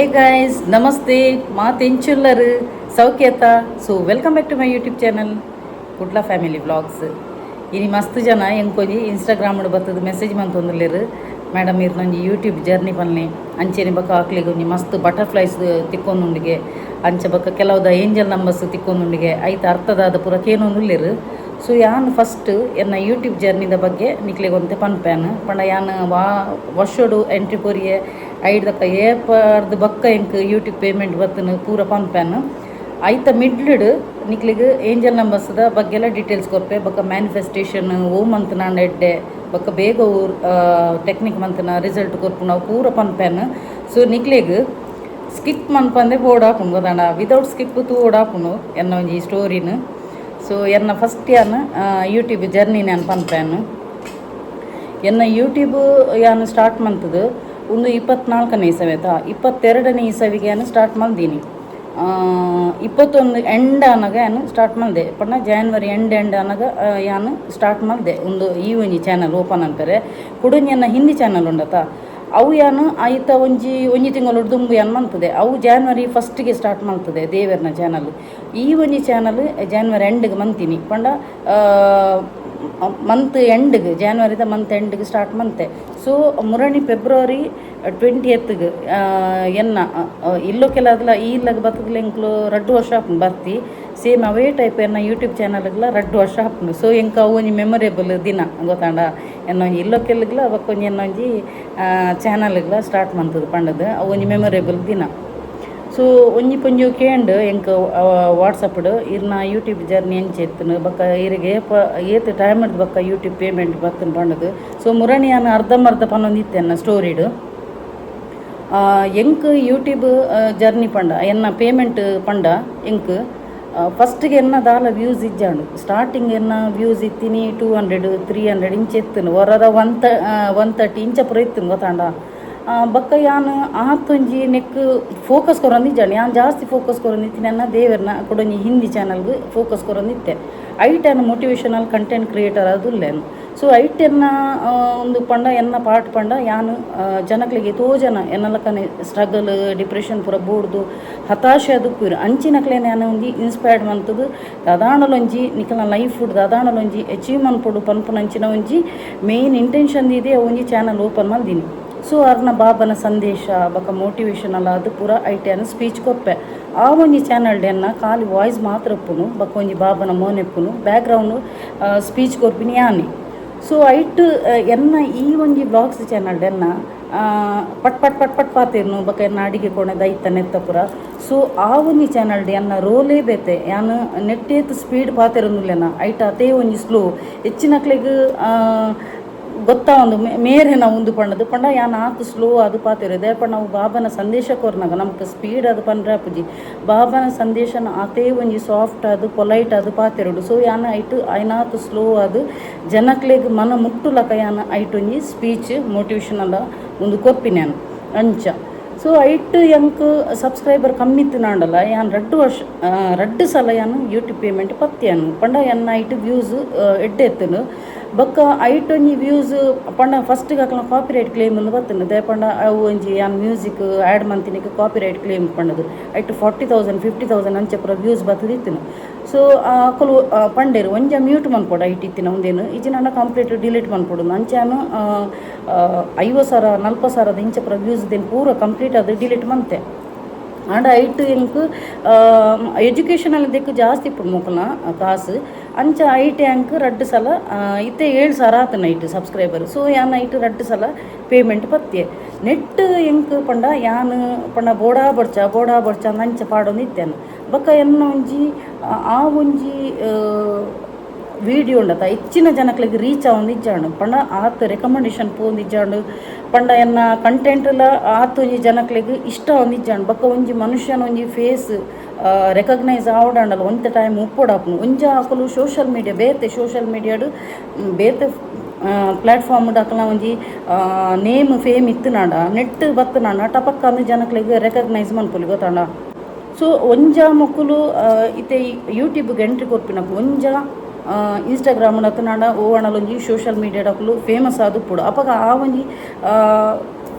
Hey guys, namaste. Ma tenchullaru ಸೌಖ್ಯತಾ. So welcome back to my YouTube channel Kudla family vlogs. ಇನಿ ಮಸ್ತ್ ಜನ ಎಂಕೊಂಜಿ ಇನ್ಸ್ಟಾಗ್ರಾಮ್ ಬರ್ತದೆ ಮೆಸೇಜ್ ಮಂತೊಂದುಲ್ಲೆರ್ ಮೇಡಮ್ ಇರ್ ನಂಜಿ ಯೂಟ್ಯೂಬ್ ಜರ್ನಿ ಪನ್ಲೆ ಅಂಚೆನೆ ಬಕ್ಕ ಆಕ್ಲಿಗೆ ಒಂಜಿ ಮಸ್ತ್ ಬಟರ್ಫ್ಲೈಸ್ ತಿಕ್ಕೊಂದುಂಡಿಗೆ ಅಂಚೆ ಬಕ್ಕ ಕೆಲವುದ ಏಂಜಲ್ ನಂಬರ್ಸ್ ತಿಕ್ಕೊಂದುಂಡಿಗೆ ಐತ ಅರ್ಥದಾದ ಪೂರ ಕೇನೊಂದುಲ್ಲೆರ್. ಸೊ ಯಾನ್ ಫಸ್ಟ್ ಎನ್ನ ಯೂಟ್ಯೂಬ್ ಜರ್ನಿದ ಬಗ್ಗೆ ನಿಕ್ಲಿಗೆ ಒಂತೆ ಪನ್ಪ್ಯಾನ್ ಪಂಡ ಯಾನ್ ವರ್ಷೋಡು ಎಂಟ್ರಿ ಕೊರಿಯೆ ಐಡ್ದಕ್ಕ ಏಪಾರ್ದು ಬಕ್ಕ ಎಂಕ್ ಯೂಟ್ಯೂಬ್ ಪೇಮೆಂಟ್ ಬತ್ತನು ಪೂರ ಪನ್ಪ್ಯಾನ್ ಐತ ಮಿಡ್ಲಿಡ್ ನಿಕ್ಲಿಗೆ ಏಂಜಲ್ ನಂಬರ್ಸ್ದ ಬಗ್ಗೆಲ್ಲ ಡೀಟೇಲ್ಸ್ ಕೊರ್ಪೆ ಬಕ್ಕ ಮ್ಯಾನಿಫೆಸ್ಟೇಷನ್ ಓ ಮಂತ್ ನಾನು ಎಡ್ಡೆ ಬಕ್ಕ ಬೇಗ ಟೆಕ್ನಿಕ್ ಮಂತನ ರಿಸಲ್ಟ್ ಕೊರ್ಪು ನಾವು ಪೂರ ಪನ್ಪ್ಯಾನ್. ಸೊ ನಿಕ್ಲಿಗೆ ಸ್ಕಿಪ್ ಮನ್ಪಂದೆ ಬೋಡಾಪುನು ಗೊತ್ತಾಂಡ ವಿದೌಟ್ ಸ್ಕಿಪ್ ತೂ ಓಡಾಪುನು ಎನ್ನ ಒಂಜಿ ಸ್ಟೋರಿನ. ಸೊ ಎನ್ನ ಫಸ್ಟ್ ಯಾನ್ ಯೂಟ್ಯೂಬ್ ಜರ್ನಿ ನಾನು ಪನ್ಪ್ಯಾನ್. ಎನ್ನ ಯೂಟ್ಯೂಬ್ ಯಾನ್ ಸ್ಟಾರ್ಟ್ ಮಂತದ್ದು ಒಂದು 24ನೇ ಇಸವೇತ 22ನೇ ಇಸವಿಗೆ ನಾನು ಸ್ಟಾರ್ಟ್ ಮಾಡ್ದೀನಿ. 21 ಎಂಡ್ ಅನ್ನಗ ನಾನು ಸ್ಟಾರ್ಟ್ ಮಾಡಿದೆ ಪಣ್ಣ ಜಾನ್ವರಿ ಎಂಡ್ ಅನ್ನಗ ಯಾನು ಸ್ಟಾರ್ಟ್ ಮಾಡಿದೆ ಒಂದು ಈ ಒಂಜಿ ಚಾನಲ್ ಓಪನ್ ಅಂತಾರೆ ಕುಡುಂಜನ್ನ ಹಿಂದಿ ಚಾನಲ್ ಉಂಡತ ಅವು ಯಾನು ಆಯ್ತ ಒಂಜಿ ತಿಂಗಳು ದುಂಬು ಯಾನು ಮಂತದೆ ಅವು ಜಾನ್ವರಿ ಫಸ್ಟಿಗೆ ಸ್ಟಾರ್ಟ್ ಮಾಡ್ತದೆ ದೇವರನ ಚಾನಲ್. ಈ ಒಂಜಿ ಚಾನಲ್ ಜಾನ್ವರಿ ಎಂಡ್ಗೆ ಮಂತೀನಿ ಪಂಡ ಮಂತ್ ಎಂಡ್ಗೆ ಜಾನ್ವರಿದ ಮಂತ್ ಎಂಡ್ಗೆ ಸ್ಟಾರ್ಟ್ ಮಂತೆ. ಸೊ ಮುರಣಿ ಫೆಬ್ರವರಿ 20th ಎನ್ನ ಇಲ್ಲೋ ಕೆಲದಲ್ಲ ಈ ಇಲ್ಲಾಗ ಬರ್ತದಿಲ್ಲ ಎಂಕ್ಲು 2 ವರ್ಷ ಹಾಪುನು ಬರ್ತಿ ಸೇಮ್ ಅವೇ ಟೈಪ್ ಎನ್ನ ಯೂಟ್ಯೂಬ್ ಚಾನಲ್ಗೆಲ್ಲ 2 ವರ್ಷ ಹಾಪುನು. ಸೊ ಎಂಕ ಅವು ಒಂಜಿ ಮೆಮೊರೇಬಲ್ ದಿನ ಗೊತ್ತಾಂಡ ಎನ್ನ ಇಲ್ಲೋ ಕೆಲಗ್ಲ ಅವಕ್ಕೊಂಜಿ ಎನ್ನೊಂಜಿ ಚಾನಲ್ಗಳ ಸ್ಟಾರ್ಟ್ ಮಂತದ್ದು ಪಂಡದು ಅವು ಒಂಜಿ ಮೆಮೊರೇಬಲ್ ದಿನ. ಸೊ ಒಂಜಿ ಪೊಂಜು ಕೇಂಡ್ ಎಂಕ ವಾಟ್ಸಪ್ಡ್ ಇರ್ನ ಯೂಟ್ಯೂಬ್ ಜರ್ನಿ ಎಂಚೆತ್ತನು ಬಕ್ಕ ಇರಿಗೆ ಏತ್ ಟೈಮ್ ಹಿಡ್ದು ಬಕ್ಕ ಯೂಟ್ಯೂಬ್ ಪೇಮೆಂಟ್ ಬರ್ತನು ಪಂಡದು. ಸೊ ಮುರಣಿ ನಾನು ಅರ್ಧಂಬರ್ಧ ಪನ್ನೊಂದಿತ್ತೆನ್ನ ಸ್ಟೋರಿಡು ಎಂಕ್ ಯೂಟ್ಯೂಬ್ ಜರ್ನಿ ಪಂಡ ಎನ್ನ ಪೇಮೆಂಟ್ ಪಂಡ ಎಂಕ್ ಫಸ್ಟ್ಗೆ ಎನ್ನ ದಾಲ ವ್ಯೂಸ್ ಇಜ್ಜಾಂಡು ಸ್ಟಾರ್ಟಿಂಗ್ ಎನ್ನ ವ್ಯೂಸ್ ಇತ್ತೀನಿ 200 300 ಇಂಚ್ ಎತ್ತನು ಹೊರದ 130 ಇಂಚ ಪುರ ಇತ್ತನು ಗೊತ್ತಾಂಡ. ಬಕ್ಕ ಯಾನು ಆತೊಂಜಿ ನೆಕ್ ಫೋಕಸ್ ಕೊರೊಂದಿಜ್ಜಾಂಡು ಯಾನ್ ಜಾಸ್ತಿ ಫೋಕಸ್ ಕೊರೊಂದಿತ್ತೀನಿ ಅನ್ನ ದೇವರನ್ನ ಕೊಡೊಂಜಿ ಹಿಂದಿ ಚಾನಲ್ಗೆ ಫೋಕಸ್ ಕೊರೊಂದಿತ್ತೆ ಐಟನ್ನು ಮೋಟಿವೇಶನಲ್ ಕಂಟೆಂಟ್ ಕ್ರಿಯೇಟರ್ ಅದುಲ್ಲೇನು. ಸೊ ಐಟನ್ನ ಒಂದು ಪಂಡ ಎನ್ನ ಪಾರ್ಟ್ ಪಂಡ ಯಾನು ಜನಕ್ಲಿಗೆ ತೋಜನ ಎನ್ನಲಕ್ಕನೆ ಸ್ಟ್ರಗಲ್ ಡಿಪ್ರೆಷನ್ ಪೂರ ಬೋಡ್ದು ಹತಾಶೆ ಅದು ಪೂರ ಅಂಚಿನಕ್ಲೇನೆ ನಾನು ಒಂಜಿ ಇನ್ಸ್ಪೈರ್ಡ್ ಮಂತದ್ದು ದಾದಾಂಡಲೊಂಜಿ ನಿಕಲ್ನ ಲೈಫ್ ಫುಡ್ ದಾದಾಂಡಲೊಂಜಿ ಅಚೀವ್ಮೆಂಟ್ ಪೊಡು ಪನ್ಪುನಂಚಿನ ಒಂಜಿ ಮೇನ್ ಇಂಟೆನ್ಷನ್ ಇದೆ ಒಂಜಿ ಚಾನಲ್ ಓಪನ್ ಮಾಡಿದೀನಿ. ಸೊ ಅರ್ನ ಬಾಬನ ಸಂದೇಶ ಬಕ್ಕ ಮೋಟಿವೇಶನಲ್ ಅದು ಪೂರ ಐಟನ್ನು ಸ್ಪೀಚ್ ಕೊಪ್ಪೆ ಆ ಒಂಜಿ ಚಾನಲ್ ಎನ್ನ ಖಾಲಿ ವಾಯ್ಸ್ ಮಾತ್ರ ಒಪ್ಪುನು ಬಕ್ಕ ಒಂಜಿ ಬಾಬನ ಮೋನೆಪ್ಪುನು ಬ್ಯಾಕ್ಗ್ರೌಂಡು ಸ್ಪೀಚ್ ಕೊರ್ಪಿನಿ ಯಾನಿ. ಸೊ ಐಟ್ ಎನ್ನ ಈ ಒಂಜಿ ಬ್ಲಾಗ್ಸ್ ಚಾನಲ್ ಎನ್ನ ಪಟ್ ಪಟ್ ಪಟ್ ಪಟ್ ಪಾತಿರ್ನು ಬಕ್ಕ ಎನ್ನ ಅಡಿಗೆ ಕೊಣೆದ ಐತ ನೆತ್ತ ಪುರ. ಸೊ ಆ ಒಂಜಿ ಚಾನಲ್ ಎನ್ನ ರೋಲೇ ಬೇತೆ ಯಾನು ನೆಟ್ಟೇತ್ ಸ್ಪೀಡ್ ಪಾತಿರೊಂದುಲ್ಲೆನ ಐಟ್ ಅದೇ ಒಂಜಿ ಸ್ಲೋ ಹೆಚ್ಚಿನಕ್ಲೆಗ್ ಗೊತ್ತಾ ಒಂದು ಮೇರೆನ ಉಂದು ಪಂಡದು ಪಂಡ ಯಾನ್ ಆತು ಸ್ಲೋ ಅದು ಪಾತಿರೋದೆ ಪಂಡ ನಾವು ಬಾಬನ ಸಂದೇಶ ಕೊರ್ನಾಗ ನಮ್ಗೆ ಸ್ಪೀಡ್ ಅದು ಪಂಡ್ರೆ ಅಪ್ಪುಜಿ ಬಾಬನ ಸಂದೇಶನ ಅದೇ ಒಂಜಿ ಸಾಫ್ಟ್ ಅದು ಪೊಲೈಟ್ ಅದು ಪಾತಿರೋಡು. ಸೊ ಯಾನ ಐಟು ಐನಾತು ಸ್ಲೋ ಅದು ಜನಕ್ಲೆಗ್ ಮನ ಮುಟ್ಟುಲಕ ಯಾನ ಐಟು ಒಂಜಿ ಸ್ಪೀಚ್ ಮೋಟಿವೇಶನಲ್ ಒಂದು ಕೊರ್ಪಿನ್ಯಾನು ಅಂಚ. ಸೊ ಐಟ್ ಎಂಕ್ ಸಬ್ಸ್ಕ್ರೈಬರ್ ಕಮ್ಮಿ ಇತ್ತು ನಾಂಡಲ್ಲ ಯಾನ್ 2 ಸಲ ಯಾನು ಯೂಟ್ಯೂಬ್ ಪೇಮೆಂಟ್ ಪತ್ಯಾನು ಪಂಡ ಎನ್ನ ಐಟ್ ವ್ಯೂಸ್ ಎಡ್ಡೆತ್ತನು ಬಕ್ಕ ಐಟ್ ಒಂಜಿ ವ್ಯೂಸ್ ಪಂಡ ಫಸ್ಟ್ಗೆ ಹಾಕಲ ಕಾಪಿರೈಟ್ ಕ್ಲೇಮ್ ಒಂದು ಬರ್ತನು ದಯಪಂಡ ಅವು ಒಂಜಿ ಯಾನ್ ಮ್ಯೂಸಿಕ್ ಆ್ಯಡ್ ಮಂತಿನಿಗೆ ಕಾಪಿರೈಟ್ ಕ್ಲೇಮ್ ಪಂಡದು ಐಟ್ 40,000 50,000 ಅಂಚೆ ಪೂರ ವ್ಯೂಸ್ ಬರ್ತದಿತ್ತನು. ಸೊ ಅಕಲು ಪಂಡೇರು ಒಂಜ ಮ್ಯೂಟ್ ಮನ್ಪೊಡು ಐಟ್ ಇತ್ತಿನ ಒಂದೇನು ಈಜಿನ ಕಂಪ್ಲೀಟ್ ಡಿಲೀಟ್ ಮನ್ಪೊಡು ಅಂಚಾನು 50,000 40,000 ಇಂಚ ಪೂರ ವ್ಯೂಸ್ ದೇನು ಪೂರ ಕಂಪ್ಲೀಟ್ ಅದು ಡಿಲೀಟ್ ಮಂತೆ. ಆಂಡ ಐಟ್ ಎಂಕ್ ಎಜುಕೇಷನಲ್ ದೆಕ್ಕು ಜಾಸ್ತಿ ಇಪ್ಪು ಮೊಕಲ್ನ ಕಾಸು ಅಂಚ ಐಟ್ ಎಂಕ್ 2 ಸಲ ಇತ್ತೆ 7,000 ಆತನ ಐಟ್ ಸಬ್ಸ್ಕ್ರೈಬರ್. ಸೊ ಯಾನ್ ಐಟ್ 2 ಸಲ ಪೇಮೆಂಟ್ ಪತ್ತೆ ನೆಟ್ ಎಂಕ್ ಪಂಡ ಯಾನ್ ಪಂಡ ಬೋಡಾ ಬಡ್ಚ ಅಂಚ ಪಾಡೊಂದು ಇತ್ತೇನು ಬಕ್ಕ ಎನ್ನ ಒಂಜಿ ಆ ಒಂಜಿ ವಿಡಿಯೋ ಉಂಡತ ಹೆಚ್ಚಿನ ಜನಕ್ಲಿಗೆ ರೀಚ್ ಆವೊಂದಿಜ್ಜಾಂಡು ಪಂಡ ಆತ ರೆಕಮೆಂಡೇಶನ್ ಪೋಂದಿಜ್ಜಾಂಡು ಪಂಡ ಎನ್ನ ಕಂಟೆಂಟ್ ಎಲ್ಲ ಆತ ಒಂಜಿ ಜನಕ್ಲಿಗೆ ಇಷ್ಟ ಒಂದಿಜ್ಜಾಂಡು ಬಕ್ಕ ಒಂಜಿ ಮನುಷ್ಯನ ಒಂಜಿ ಫೇಸ್ ರೆಕಗ್ನೈಸ್ ಆವಡಾಂಡಲ್ಲ ಒಂತೆ ಟೈಮ್ ಉಪ್ಪೊಡಾಪುನು ಒಂಜ ಹಾಕಲು ಸೋಷಲ್ ಮೀಡಿಯಾ ಬೇತೆ ಸೋಷಲ್ ಮೀಡಿಯಾಡು ಬೇತೆ ಪ್ಲಾಟ್ಫಾರ್ಮ್ ಅಕಲ್ನ ಒಂಜಿ ನೇಮ್ ಫೇಮ್ ಇತ್ತನಾಂಡ ನೆಟ್ ಬತ್ತನಾಂಡ ಟಪಕ್ಕ ಅಂದು ಜನಕ್ಲಿಗೆ ರೆಕಗ್ನೈಸ್ ಮನ್ಪೊಲಿ ಗೊತ್ತಾಂಡ. ಸೊ ಒಂಜ ಮಕ್ಕಳು ಇತ್ತೆ ಯೂಟ್ಯೂಬ್ಗೆ ಎಂಟ್ರಿ ಕೊರ್ಪಿನಪ್ಪ ಒಂಜ ಇನ್ಸ್ಟಾಗ್ರಾಮ್ ನತ್ತನಾಡ ಓವಣಲೊಂಜಿ ಸೋಷಲ್ ಮೀಡಿಯಾಡಕ್ಲು ಫೇಮಸ್ ಆದು ಪುಡು ಅಪಗ ಆ ಒಂಜಿ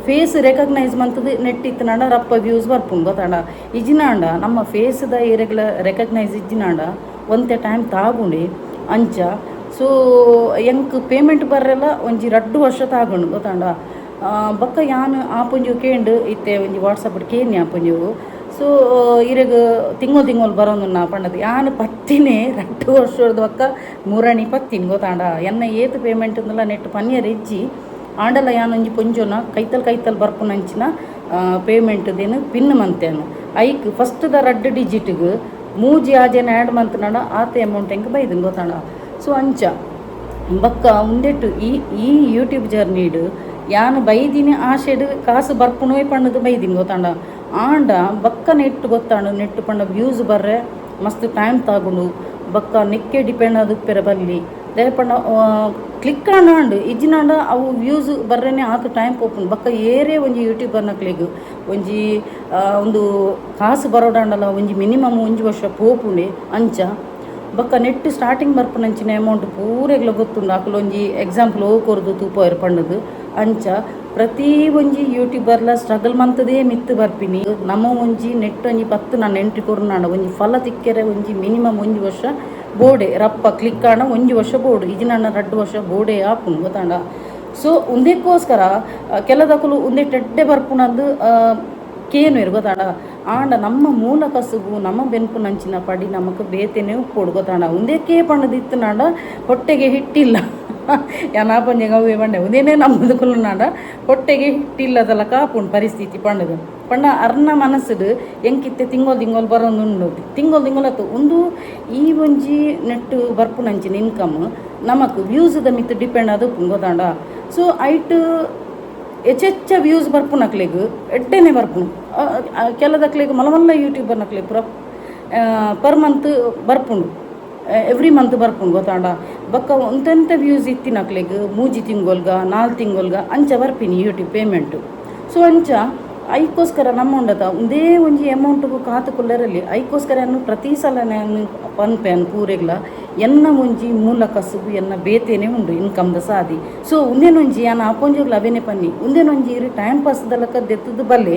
ಫೇಸ್ ರೆಕಗ್ನೈಸ್ ಮಂತದ್ದು ನೆಟ್ ಇತ್ತನಾಂಡ ರಪ್ಪ ವ್ಯೂಸ್ ಬರ್ಪುಂಡು ಗೊತ್ತಾಂಡ ಇಜಿನಾಂಡ ನಮ್ಮ ಫೇಸ್ದ ಇರೆಗ್ಯುಲರ್ ರೆಕಗ್ನೈಸ್ ಇಜ್ಜಿನಾಂಡ ಒಂತೆ ಟೈಮ್ ತಾಗುಂಡಿ ಅಂಚ ಸೊ ಎಂಕ್ ಪೇಮೆಂಟ್ ಬರ್ರೆಲ್ಲ ಒಂಜಿ 2 ವರ್ಷ ತಾಗುಂಡು ಗೊತ್ತಾಂಡ ಬೊಕ್ಕ ಯಾನ್ ಆಪುಂಜು ಕೇಂಡು ಇತ್ತೆ ಒಂಜಿ ವಾಟ್ಸಪ್ ಕೇನಿ ಆಪುಂಜು ಸೊ ಇರೆಗ್ ತಿಂಗಳು ಬರೋದು ನಾ ಪಂಡದು ಯಾನ್ ಪತ್ತಿನೇ 2 ವರ್ಷದ ಬೊಕ್ಕ ಮೂರಣಿ ಪತ್ತಿನ ಗೊತ್ತಾಂಡ ಎನ್ನ ಏತು ಪೇಮೆಂಟ್ ಅಂದಲ್ಲ ನೆಟ್ ಪನ್ಯರ್ ಇಜ್ಜಿ ಆಂಡಲ ಯಾನ್ ಒಂಜಿ ಪೊಂಜೋನ ಕೈತಲ್ ಬರ್ಪುನಂಚಿನ ಪೇಮೆಂಟ್ದೇನು ಪಿನ್ ಮಂತೇನು ಐಕ್ ಫಸ್ಟ್ದ 2 ಡಿಜಿಟ್ಗೆ ಮೂಜಿ ಆಜೆನ ಆ್ಯಡ್ ಮಂತ್ನಾಡ ಆತ ಅಮೌಂಟ್ ಹೆಂಗೆ ಬೈದನು ಗೊತ್ತಾಂಡ ಸೊ ಅಂಚ ಬೊಕ್ಕ ಉಂದೆಟ್ಟು ಈ ಯೂಟ್ಯೂಬ್ ಜರ್ನಿಡು ಯಾನು ಬೈದಿನಿ ಆಶೆಡ್ ಕಾಸು ಬರ್ಪುಣವೇ ಪಣ್ಣದು ಬೈದಿನಿ ಗೊತ್ತಾಂಡ ಆಂಡ ಬೊಕ್ಕ ನೆಟ್ ಗೊತ್ತಾಂಡು ನೆಟ್ ಪಂಡ ವ್ಯೂಸ್ ಬರ್ರೆ ಮಸ್ತ್ ಟೈಮ್ ತಾಗುಂಡು ಬೊಕ್ಕ ನೆಕ್ಕೆ ಡಿಪೆಂಡ್ ಆದುಪ್ಪೆರ ಬಲ್ಲಿ ದೇಪಂಡ ಕ್ಲಿಕ್ ಆಂಡು ಇಜ್ಜಿನಾಂಡ ಅವು ವ್ಯೂಸ್ ಬರ್ರೇನೆ ಆತು ಟೈಮ್ ಪೋಪುಂಡು ಬೊಕ್ಕ ಏರೇ ಒಂಜಿ ಯೂಟ್ಯೂಬರ್ನಕ್ಲೆಗ್ ಒಂಜಿ ಒಂದು ಕಾಸು ಬರೋಡಾಂಡಲ ಒಂಜಿ ಮಿನಿಮಮ್ 1 ವರ್ಷ ಪೋಪುಂಡೆ ಅಂಚ ಬೊಕ್ಕ ನೆಟ್ ಸ್ಟಾರ್ಟಿಂಗ್ ಬರ್ಪುನಂಚಿನ ಅಮೌಂಟ್ ಪೂರೆಗ್ಲ ಗೊತ್ತುಂಡು ಅಕುಲು ಒಂಜಿ ಎಕ್ಸಾಂಪಲ್ ಕೊರ್ದು ತೂಪೋಯರ್ ಪಂಡದು ಅಂಚ ಪ್ರತಿ ಒಂಜಿ ಯೂಟ್ಯೂಬರ್ಲ ಸ್ಟ್ರಗಲ್ ಮಂತದೇ ಮಿತ್ತು ಬರ್ಪಿನಿ ನಮ್ಮ ಒಂಜಿ ನೆಟ್ ಒಂಜಿ 10 ನಾನು ಎಂಟ್ರಿ ಕೊರ್ನಾಂಡ ಒಂಜಿ ಫಲ ತಿಕ್ಕೆರೆ ಒಂಜಿ ಮಿನಿಮಮ್ 1 ವರ್ಷ ಬೋಡೆ ರಪ್ಪ ಕ್ಲಿಕ್ ಆಂಡ 1 ವರ್ಷ ಬೋಡು ಇಜಿನಾಂಡ 2 ವರ್ಷ ಬೋಡೆ ಆಪುಂಡು ಗೊತ್ತಾಂಡ ಸೊ ಉಂದಕ್ಕೋಸ್ಕರ ಕೆಲದಕುಲು ಉಂದೆ ಟೆಡ್ಡೆ ಬರ್ಪುನಂದು ಕೇನು ಗೊತ್ತಾಂಡ ಆಂಡ ನಮ್ಮ ಮೂಲ ಕಸುಬು ನಮ್ಮ ಬೆನ್ಪುನಂಚಿನ ಪಡಿ ನಮಕ್ ಬೇತೆನೇ ಉಪ್ಪೋಡು ಗೊತ್ತಾಂಡ ಉಂದೇಕೇ ಪಂಡದಿತ್ತು ನಾಂಡ ಹೊಟ್ಟೆಗೆ ಹಿಟ್ಟಿಲ್ಲ ಯಾನಾಪಂಜೆ ಗವ್ವೆ ಪಂಡೆ ಉದೇನೇ ನಮ್ಮದು ಕುಲ್ಲುನಾಂಡ ಹೊಟ್ಟೆಗೆ ಹಿಟ್ಟಿಲ್ಲದಲ್ಲ ಕಾಪುಂಡು ಪರಿಸ್ಥಿತಿ ಪಂಡದು ಪಂಡ ಅರ್ನ ಮನಸ್ಸುಡು ಎಂಕಿತ್ತೆ ತಿಂಗಳು ಬರೋದು ತಿಂಗಳು ಅತ್ತು ಒಂದು ಈ ಒಂಜಿ ನೆಟ್ಟು ಬರ್ಪುನಂಚಿನ ಇನ್ಕಮ್ ನಮಕ್ ವ್ಯೂಸ್ದ ಮಿತ್ತು ಡಿಪೆಂಡ್ ಅದು ಗೊತ್ತಾಂಡ ಸೊ ಐಟ್ ಹೆಚ್ಚೆಚ್ಚ ವ್ಯೂಸ್ ಬರ್ಪುನಕ್ಲೆಗ್ ಎಡ್ಡೆನೆ ಬರ್ಪುನು ಕೆಲದಕ್ಲೆಗ್ ಮಲ್ಲ ಯೂಟ್ಯೂಬರ್ನಕ್ಲೆಗ್ ಪೂರ ಪರ್ ಮಂತ್ ಬರ್ಪುಂಡು ಎವ್ರಿ ಮಂತ್ ಬರ್ಪುಂಡು ಗೊತ್ತಾಂಡ ಬೊಕ್ಕ ಒಂತೆಂತ ವ್ಯೂಸ್ ಇತ್ತಿನಕ್ಲೆಗ್ 3 ತಿಂಗೊಲ್ಗ 4 ತಿಂಗೊಲ್ಗ ಅಂಚ ಬರ್ಪಿನಿ ಯೂಟ್ಯೂಬ್ ಪೇಮೆಂಟು ಸೊ ಅಂಚ ಐಕೋಸ್ಕರ ನಮ್ಮ ಉಂಡತ ಒಂದೇ ಒಂಜಿ ಅಮೌಂಟ್ಗೂ ಕಾತು ಕೊಲ್ಲರಲ್ಲಿ ಐಕೋಸ್ಕರ ಪ್ರತಿ ಸಲ ನಾನು ಪನ್ಪೆನ್ ಪೂರೆಗ್ಲ ಎನ್ನ ಒಂಜಿ ಮೂಲ ಕಸುಬು ಎನ್ನ ಬೇತೇನೆ ಉಂಡು ಇನ್ಕಮ್ದ ಸಾದಿ ಸೊ ಉಂದೇನೊಂಜಿ ಯಾನ ಆಪೊಂಜೋಗ್ಲ ಅವೇನೆ ಪನ್ನಿ ಉಂದೇನೊಂಜಿ ಇರು ಟೈಮ್ ಪಾಸ್ದಲಕ ದೆತ್ತದು ಬಲ್ಲೆ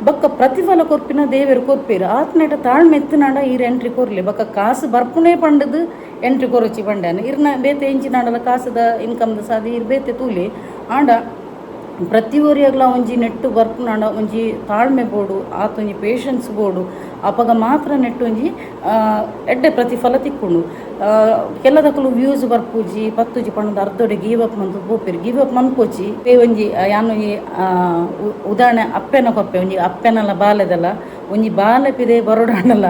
ಬೊಕ್ಕ ಪ್ರತಿಫಲ ಕೊರ್ಪಿನ ದೇವರು ಕೊರ್ಪೇರು ಆತ್ನೆಟ ತಾಳ್ಮೆ ಎತ್ತಿನಾಂಡ ಈರು ಎಂಟ್ರಿ ಕೊರ್ಲಿ ಬೊಕ್ಕ ಕಾಸು ಬರ್ಪುನೇ ಪಂಡದು ಎಂಟ್ರಿ ಕೊರಚಿ ಪಂಡ್ಯಾನ ಇರ್ನ ಬೇತೆ ಎಂಚಿನಾಡಲ ಕಾಸುದ ಇನ್ಕಮ್ದ ಸಾದಿ ಇರು ಬೇತೆ ತೂಲಿ ಆಂಡ ಪ್ರತಿ ಒರಿಯಾಗ್ಲ ಒಂಜಿ ನೆಟ್ಟು ಬರ್ಪುನಾಂಡ ಒಂಜಿ ತಾಳ್ಮೆ ಬೋಡು ಆತೊಂಜಿ ಪೇಷನ್ಸ್ ಬೋಡು ಅಪಗ ಮಾತ್ರ ನೆಟ್ಟು ಒಂಜಿ ಎಡ್ಡೆ ಪ್ರತಿಫಲ ತಿಕ್ಕೊಂಡು ಕೆಲದಕ್ಕಲು ವ್ಯೂಸ್ ಬರ್ಪುಜಿ ಪತ್ತುಜಿ ಪಣ್ಣದ ಅರ್ಧೊಡೆ ಗೀವ್ ಅಪ್ ಮಂತು ಪೋಪೆರು ಗೀವ್ ಅಪ್ ಮನ್ಪೋಚಿ ಒಂಜಿ ಯಾನು ಉದಾಹರಣೆ ಅಪ್ಪೆನ ಕೊಪ್ಪೆ ಒಂಜಿ ಅಪ್ಪೆನಲ್ಲ ಬಾಲೆದಲ್ಲ ಒಂಜಿ ಬಾಲೆ ಪಿದೆ ಬರೋಡಾಂಡಲ